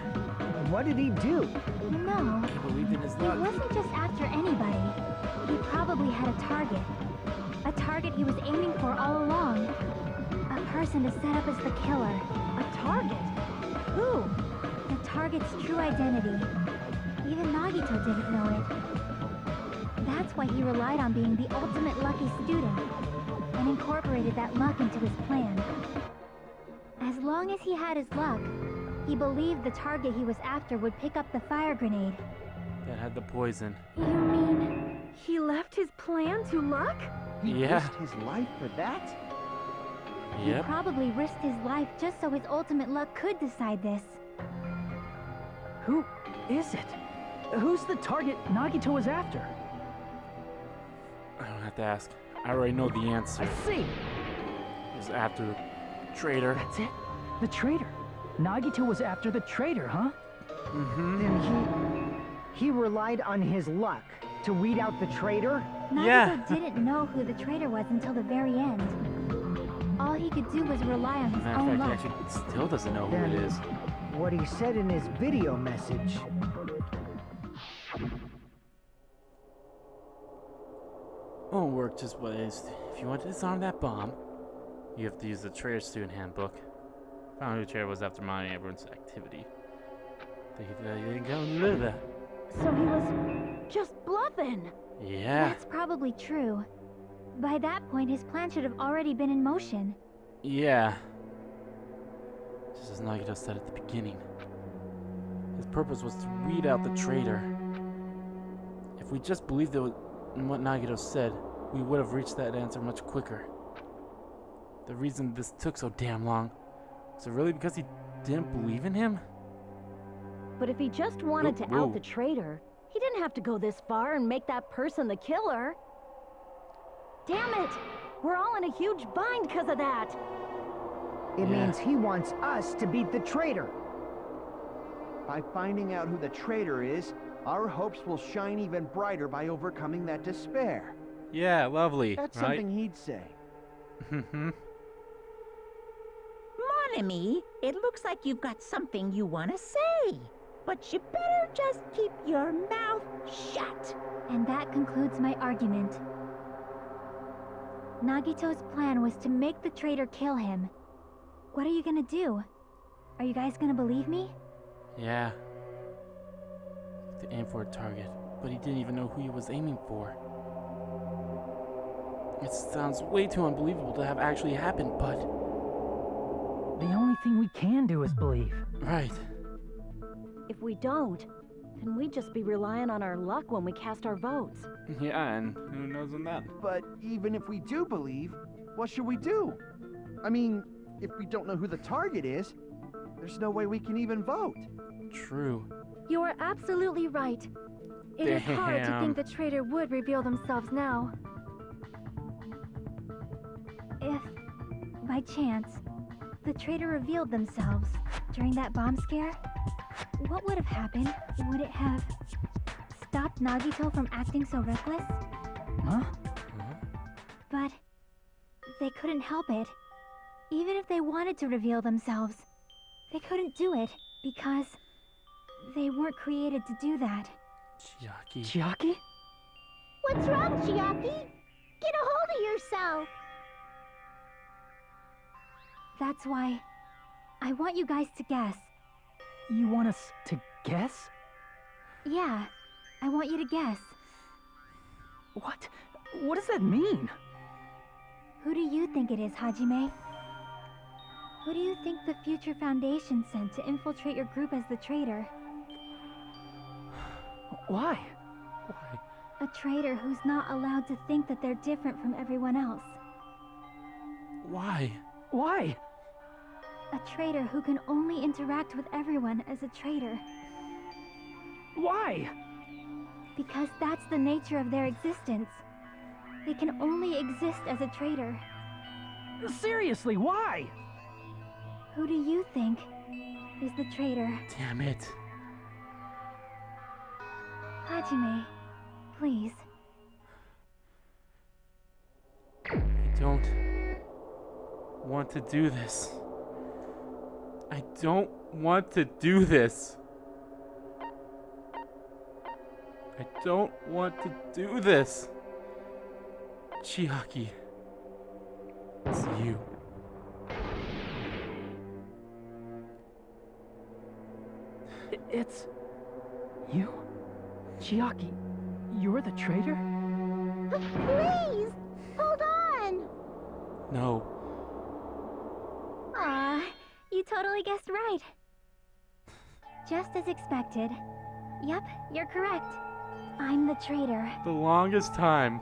What did he do? No, He believed in his he luck. wasn't just after anybody. He probably had a target. A target he was aiming for all along. A person to set up as the killer. A target? Who? The target's true identity. Even Nagito didn't know it. That's why he relied on being the ultimate lucky student, and incorporated that luck into his plan. As long as he had his luck, he believed the target he was after would pick up the fire grenade. That had the poison. You mean he left his plan to luck? He Yeah. risked his life for that? He Yep. probably risked his life just so his ultimate luck could decide this. Who is it? Who's the target Nagito was after? I don't have to ask. I already know the answer. I see. It was after the traitor. That's it. The traitor. Nagito was after the traitor, huh? Mm-hmm. Then he relied on his luck to weed out the traitor? Nagito Yeah. didn't know who the traitor was until the very end. All he could do was rely on his Matter own of luck. fact, he actually still doesn't know who it Then is. what he said in his video message. Won't work just what it is. If you want to disarm that bomb, you have to use the traitor student handbook. Found who the traitor was after monitoring everyone's activity. So he was just bluffing. Yeah. That's probably true. By that point, his plan should have already been in motion. Yeah. Just as Nagito said at the beginning. His purpose was to weed out the traitor. If we just believed in what Nagito said, we would have reached that answer much quicker. The reason this took so damn long, was it really because he didn't believe in him? But if he just wanted to Whoa. out the traitor, he didn't have to go this far and make that person the killer. Damn it! We're all in a huge bind because of that. It Yeah. means he wants us to beat the traitor. By finding out who the traitor is, our hopes will shine even brighter by overcoming that despair. Yeah, lovely, That's right? something he'd say. Mhm. Mon ami, it looks like you've got something you want to say. But you better just keep your mouth shut. And that concludes my argument. Nagito's plan was to make the traitor kill him. What are you gonna do? Are you guys gonna believe me? Yeah. To aim for a target, but he didn't even know who he was aiming for. It sounds way too unbelievable to have actually happened, but... The only thing we can do is believe. Right. If we don't, then we'd just be relying on our luck when we cast our votes. Yeah, and who knows on that? But even if we do believe, what should we do? I mean, if we don't know who the target is, there's no way we can even vote. True. You are absolutely right. It is hard to Damn. think the traitor would reveal themselves now. If, by chance, the traitor revealed themselves during that bomb scare, what would have happened? Would it have stopped Nagito from acting so reckless? Huh? But they couldn't help it. Even if they wanted to reveal themselves, they couldn't do it because they weren't created to do that. Chiaki. Chiaki? What's wrong, Chiaki? Get a hold of yourself. That's why I want you guys to guess. You want us to guess? Yeah, I want you to guess. What? What does that mean? Who do you think it is, Hajime? Who do you think the Future Foundation sent to infiltrate your group as the traitor? Why? Why? A traitor who's not allowed to think that they're different from everyone else. Why? Why? A traitor who can only interact with everyone as a traitor. Why? Because that's the nature of their existence. They can only exist as a traitor. Seriously, why? Who do you think is the traitor? Damn it. Hajime, please. I don't want to do this. I don't want to do this. I don't want to do this. Chiaki. It's you. It's... you? Chiaki, you're the traitor? Please! Hold on! No. Aw, you totally guessed right. Just as expected. Yep, you're correct. I'm the traitor. The longest time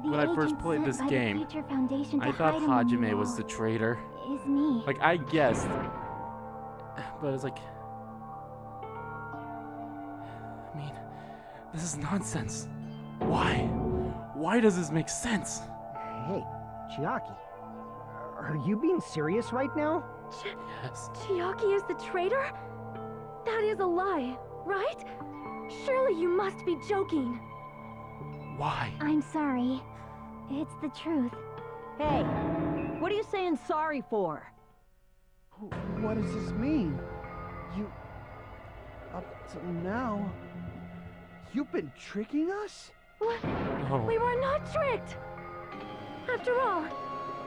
The when I first agent played sent this by the game, Future Foundation to I thought hide him in the Hajime was wall the traitor. is me. Like, I guessed. But it's like... I mean, this is nonsense. Why? Why does this make sense? Hey, Chiaki. Are you being serious right now? Yes. Chiaki is the traitor? That is a lie, right? Surely you must be joking. Why? I'm sorry. It's the truth. Hey, what are you saying sorry for? What does this mean? You... Up till now... You've been tricking us? What? No. We were not tricked! After all,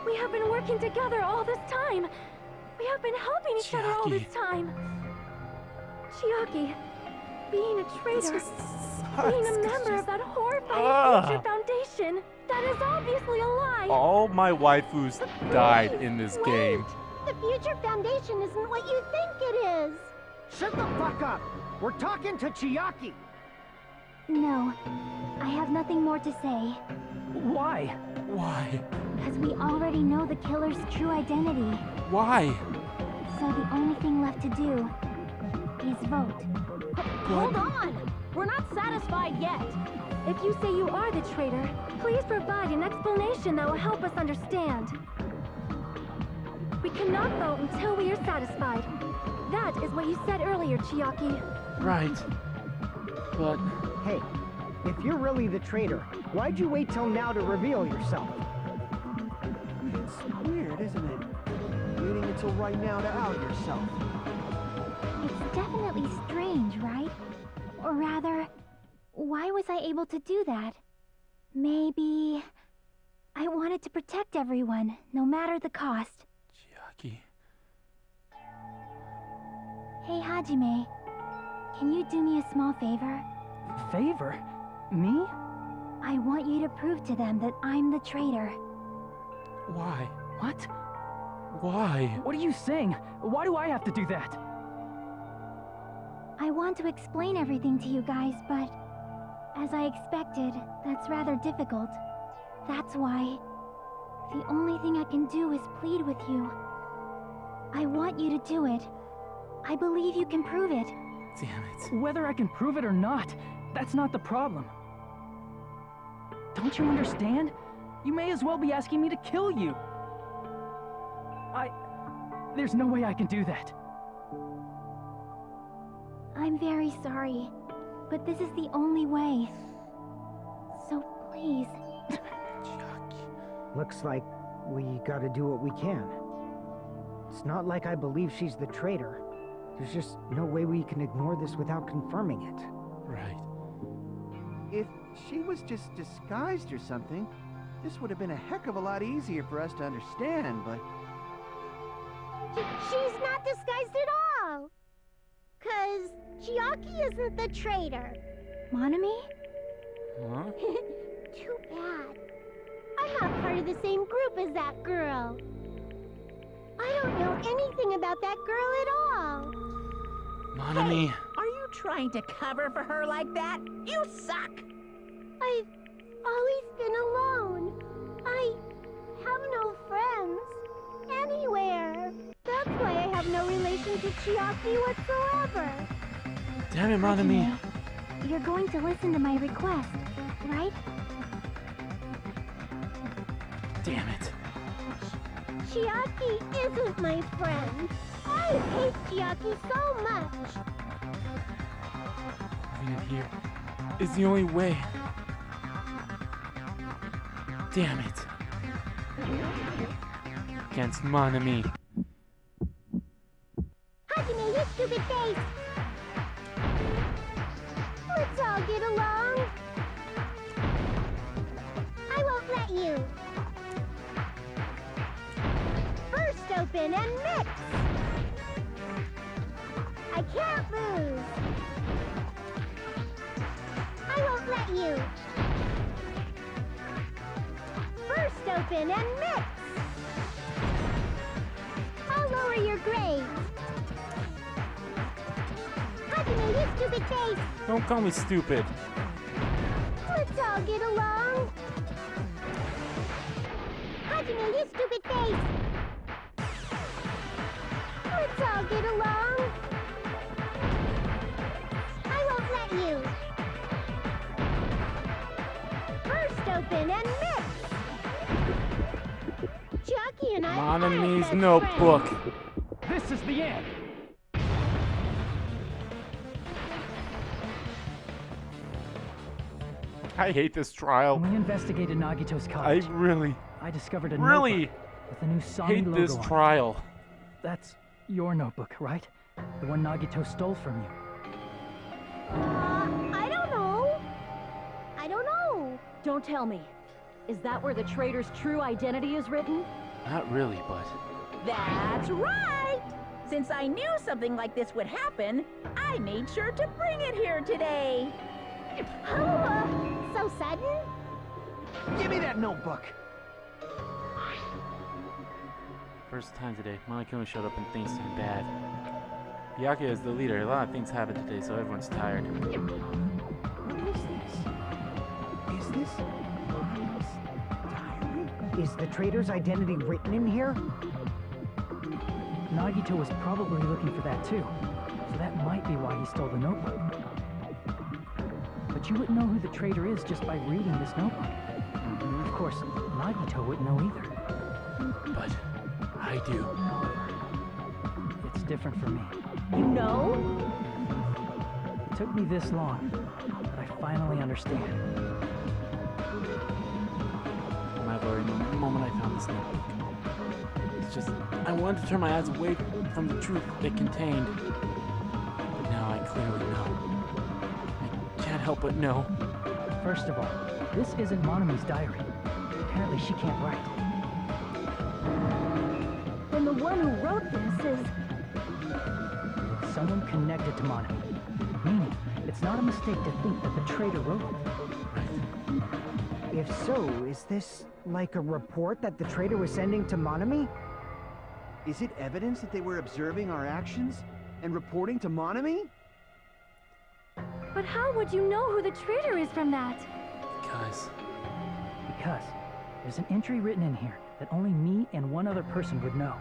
we have been working together all this time. We have been helping each other all this Chiaki. time. Chiaki, being a traitor, This being a sucks. member of that horrifying Ah. Future Foundation, that is obviously a lie. All my waifus died in this game. The Future Foundation isn't what you think it is! Shut the fuck up! We're talking to Chiaki! No, I have nothing more to say. Why? Why? Because we already know the killer's true identity. Why? So the only thing left to do is vote. Hold on! We're not satisfied yet. If you say you are the traitor, please provide an explanation that will help us understand. We cannot vote until we are satisfied. That is what you said earlier, Chiaki. Right. But... Hey, if you're really the traitor, why'd you wait till now to reveal yourself? It's weird, isn't it? Waiting until right now to out yourself. It's definitely strange, right? Or rather, why was I able to do that? Maybe... I wanted to protect everyone, no matter the cost. Chiaki... Hey, Hajime. Can you do me a small favor? Favor? Me? I want you to prove to them that I'm the traitor. Why? What? Why? What are you saying? Why do I have to do that? I want to explain everything to you guys, but... as I expected, that's rather difficult. That's why... the only thing I can do is plead with you. I want you to do it. I believe you can prove it. Damn it. Whether I can prove it or not, that's not the problem. Don't you understand? You may as well be asking me to kill you. There's no way I can do that. I'm very sorry, but this is the only way. So please. Chiaki. Looks like we gotta do what we can. It's not like I believe she's the traitor. There's just no way we can ignore this without confirming it. Right. If she was just disguised or something, this would have been a heck of a lot easier for us to understand, but... She's not disguised at all! 'Cause Chiaki isn't the traitor. Monami? Huh? Too bad. I'm not part of the same group as that girl. I don't know anything about that girl at all. Monami. Are you trying to cover for her like that? You suck! I've always been alone. I have no friends. to Chiaki whatsoever. Damn it, Monami. You're going to listen to my request, right? Damn it. Chiaki isn't my friend. I hate Chiaki so much. Leaving it here is the only way. Damn it. Against Monami. Hajime, you stupid face! Let's all get along. I won't let you. First open and mix. I can't lose. I won't let you. First open and mix. I'll lower your grades. Hajime, you stupid face! Don't call me stupid. Let's all get along. Hajime, you stupid face! Let's all get along. I won't let you. First open and mix. Chiaki and I Monami's are best notebook. friends. This is the end! I hate this trial. When we investigated Nagito's I cottage, really, I discovered a really notebook with a new Usami hate logo this on it. trial. That's your notebook, right? The one Nagito stole from you. I don't know. I don't know. Don't tell me. Is that where the traitor's true identity is written? Not really, but That's right! Since I knew something like this would happen, I made sure to bring it here today. Oh, so sudden? Give me that notebook. first time today, Monokuma showed up and things turned bad. Byakuya is the leader. A lot of things happened today, so everyone's tired. What is this? Is this Nagito's diary? Is the traitor's identity written in here? Nagito was probably looking for that too, so that might be why he stole the notebook. But you wouldn't know who the traitor is just by reading this notebook. Of course, Nagito wouldn't know either. But I do. It's different for me. You know? It took me this long, but I finally understand. My very moment I found this notebook. It's just, I wanted to turn my eyes away from the truth it contained. But now I clearly know. I can't help but know. First of all, this isn't Monami's diary. Apparently she can't write. Then the one who wrote this is... Someone connected to Monami. Meaning, it's not a mistake to think that the traitor wrote it. If so, is this like a report that the traitor was sending to Monami? Is it evidence that they were observing our actions and reporting to Monami? But how would you know who the traitor is from that? Because there's an entry written in here that only me and one other person would know.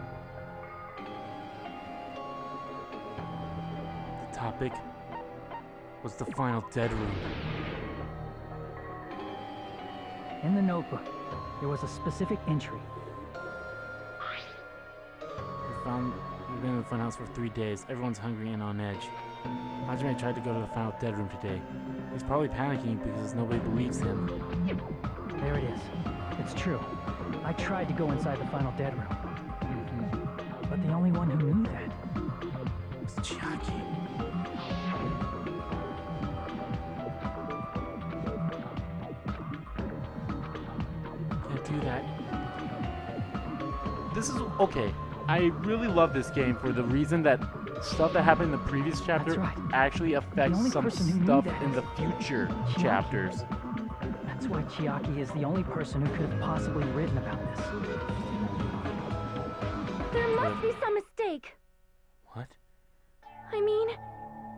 The topic was the final dead room. In the notebook, there was a specific entry. We've been in the funhouse for 3 days. Everyone's hungry and on edge. Hajime tried to go to the final dead room today. He's probably panicking because nobody believes him. There it is. It's true. I tried to go inside the final dead room. But the only one who knew that was Chiaki. Can't do that. This is okay. I really love this game for the reason that stuff that happened in the previous chapter right. actually affects only some person who knew stuff that in is the future Chiaki. chapters. That's why Chiaki is the only person who could have possibly written about this. There must be some mistake. What? I mean,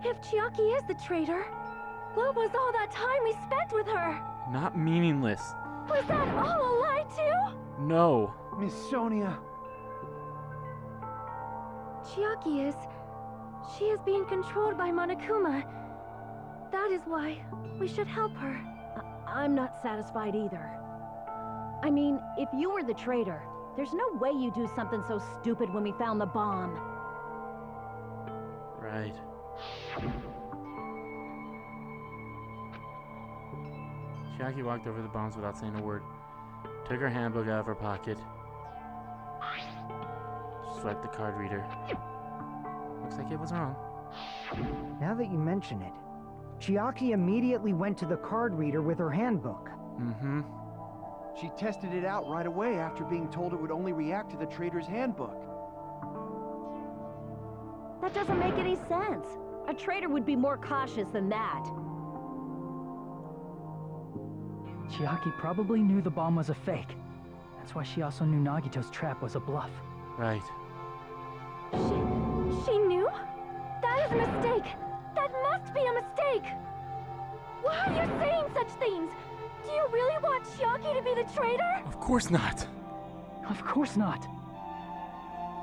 if Chiaki is the traitor, what was all that time we spent with her? Not meaningless. Was that all a lie too? No. Miss Sonia. Chiaki is She is being controlled by Monokuma. That is why we should help her. I'm not satisfied either. I mean, if you were the traitor, there's no way you do something so stupid when we found the bomb. Right. Chiaki walked over the bombs without saying a word. Took her handbook out of her pocket. Swiped the card reader. Looks like it was wrong. Now that you mention it, Chiaki immediately went to the card reader with her handbook. Mm-hmm. She tested it out right away after being told it would only react to the traitor's handbook. That doesn't make any sense. A traitor would be more cautious than that. Chiaki probably knew the bomb was a fake. That's why she also knew Nagito's trap was a bluff. Right. She knew? That is a mistake. That must be a mistake. Why are you saying such things? Do you really want Chiaki to be the traitor? Of course not. Of course not.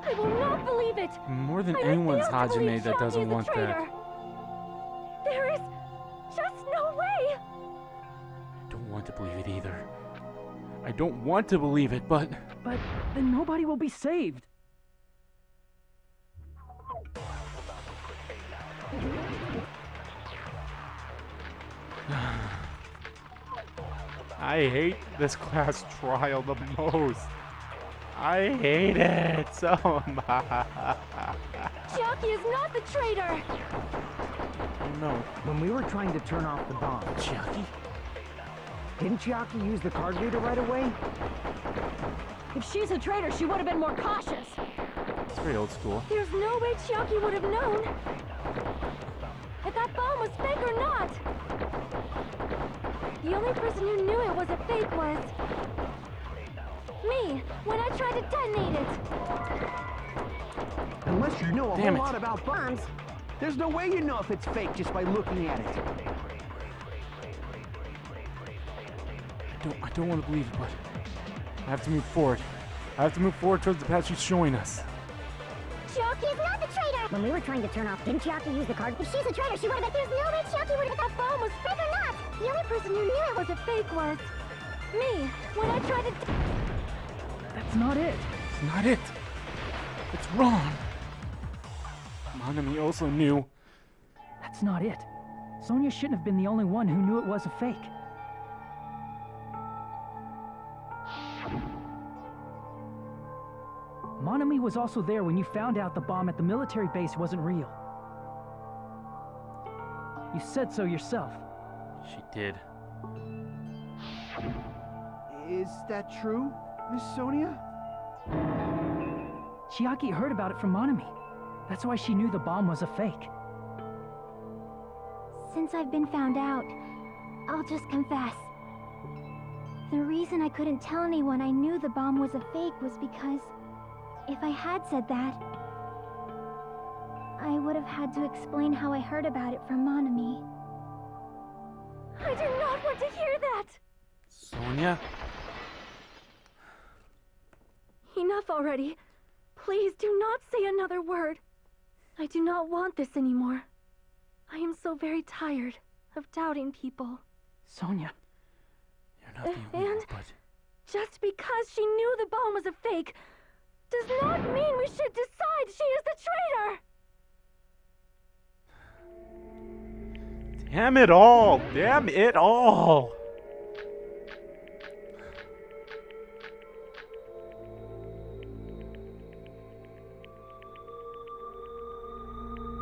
I will not believe it. More than I anyone's refuse to believe Hajime that Chiaki doesn't is a want traitor. that. There is just no way. I don't want to believe it either. I don't want to believe it, but... But then nobody will be saved. I hate this class trial the most. I hate it so much. Chiaki is not the traitor. Oh no. When we were trying to turn off the bomb, Chiaki? didn't Chiaki use the card reader right away? If she's a traitor, she would have been more cautious. It's very old school. There's no way Chiaki would have known if that bomb was fake or not. The only person who knew it was a fake was me, when I tried to detonate it. Unless you know a Damn whole it. lot about bombs, there's no way you know if it's fake just by looking at it. I don't want to believe it, but I have to move forward. I have to move forward towards the path she's showing us. Chiaki is not the traitor! When we were trying to turn off, didn't Chiaki use the card? If she's a traitor, she would have been. There's no way Chiaki would have. That bomb was fake or not! The only person who knew it was a fake was me, when I tried to. That's not it. It's not it. It's wrong. Monami also knew. That's not it. Sonia shouldn't have been the only one who knew it was a fake. Monami was also there when you found out the bomb at the military base wasn't real. You said so yourself. She did. Is that true, Miss Sonia? Chiaki heard about it from Monami. That's why she knew the bomb was a fake. Since I've been found out, I'll just confess. The reason I couldn't tell anyone I knew the bomb was a fake was because if I had said that, I would have had to explain how I heard about it from Monami. I do not want to hear that! Sonia? Enough already. Please do not say another word. I do not want this anymore. I am so very tired of doubting people. Sonia. You're not the only one, but... Just because she knew the bomb was a fake does not mean we should decide she is the traitor! Damn it all! Damn it all!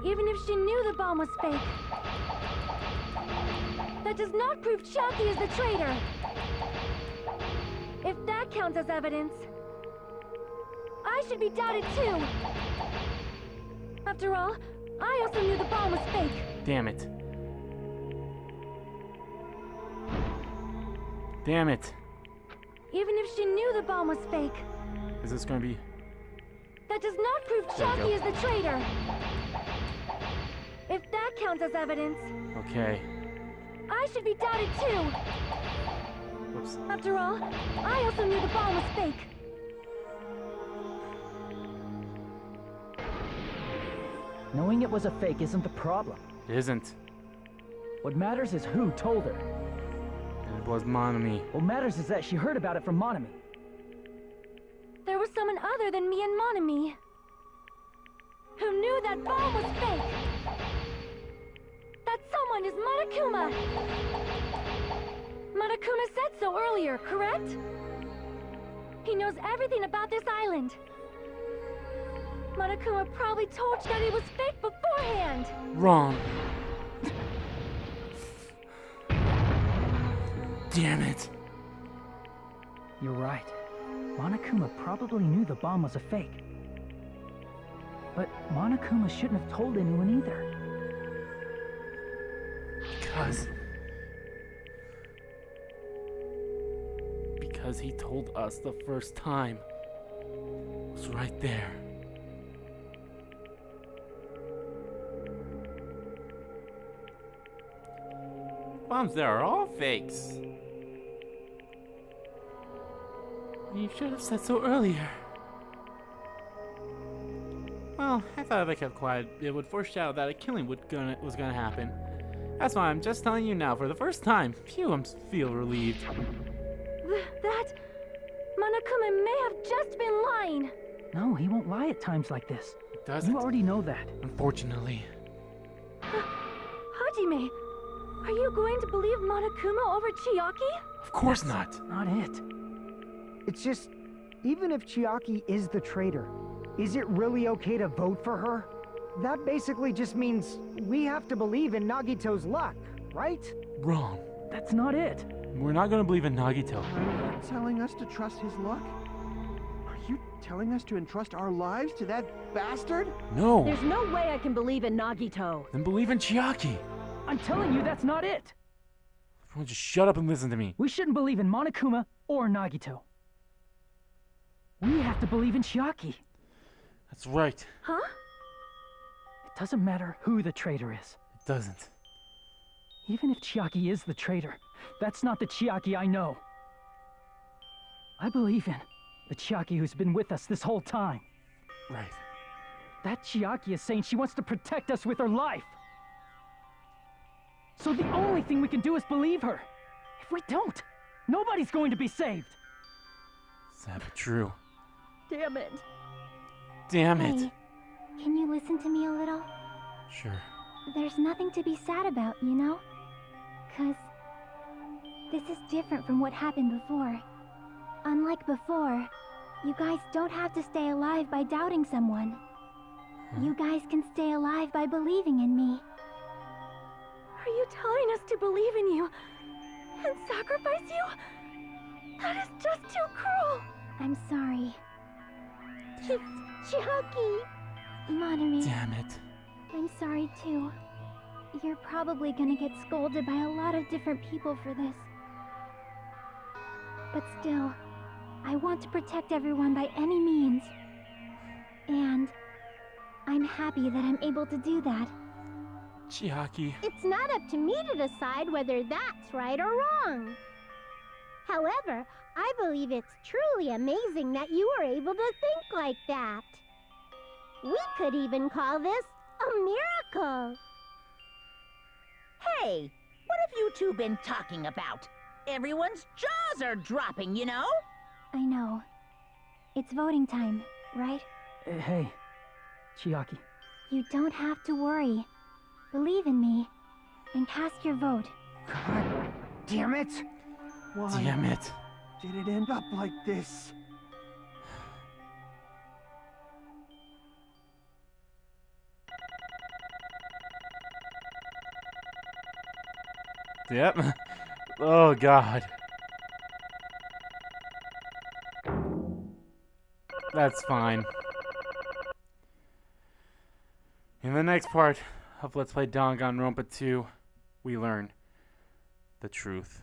Even if she knew the bomb was fake, that does not prove Chiaki is the traitor. If that counts as evidence, I should be doubted too. After all, I also knew the bomb was fake. Damn it. Damn it. Even if she knew the bomb was fake, Is this gonna be... that does not prove There you Chiaki go. is the traitor. If that counts as evidence, Okay. I should be doubted too. Whoops. After all, I also knew the bomb was fake. Knowing it was a fake isn't the problem. It isn't. What matters is who told her. It was Monami. What matters is that she heard about it from Monami. There was someone other than me and Monami who knew that bomb was fake. That someone is Monokuma. Monokuma said so earlier, correct? He knows everything about this island. Monokuma probably told you that it was fake beforehand. Wrong. Damn it. You're right. Monokuma probably knew the bomb was a fake. But Monokuma shouldn't have told anyone either. Because he told us the first time. It was right there. Bombs there are all fakes. You should have said so earlier. Well, I thought if I kept quiet, it would foreshadow that a killing was gonna happen. That's why I'm just telling you now for the first time. Phew, I feel relieved. That... Monokuma may have just been lying. No, he won't lie at times like this. It doesn't. You already know that. Unfortunately. Hajime, are you going to believe Monokuma over Chiaki? Of course not. Not it. It's just, even if Chiaki is the traitor, is it really okay to vote for her? That basically just means we have to believe in Nagito's luck, right? Wrong. That's not it. We're not gonna believe in Nagito. Are you telling us to trust his luck? Are you telling us to entrust our lives to that bastard? No. There's no way I can believe in Nagito. Then believe in Chiaki. I'm telling you that's not it. Everyone just shut up and listen to me. We shouldn't believe in Monokuma or Nagito. We have to believe in Chiaki. That's right. Huh? It doesn't matter who the traitor is. It doesn't. Even if Chiaki is the traitor, that's not the Chiaki I know. I believe in the Chiaki who's been with us this whole time. Right. That Chiaki is saying she wants to protect us with her life. So the only thing we can do is believe her. If we don't, nobody's going to be saved. Sad but true. Damn it. Damn it. Hey, can you listen to me a little? Sure. There's nothing to be sad about, you know? 'Cause this is different from what happened before. Unlike before, you guys don't have to stay alive by doubting someone. You guys can stay alive by believing in me. Are you telling us to believe in you and sacrifice you? That is just too cruel. I'm sorry. Chiaki! Monami, Damn it. I'm sorry too. You're probably gonna get scolded by a lot of different people for this. But still, I want to protect everyone by any means. And I'm happy that I'm able to do that. Chiaki. It's not up to me to decide whether that's right or wrong. However, I believe it's truly amazing that you were able to think like that. We could even call this a miracle. Hey, what have you two been talking about? Everyone's jaws are dropping, you know? I know. It's voting time, right? Hey, Chiaki. You don't have to worry. Believe in me, and cast your vote. God damn it! Why Damn it. did it end up like this? Yep. Oh, God. That's fine. In the next part of Let's Play Danganronpa 2, we learn the truth.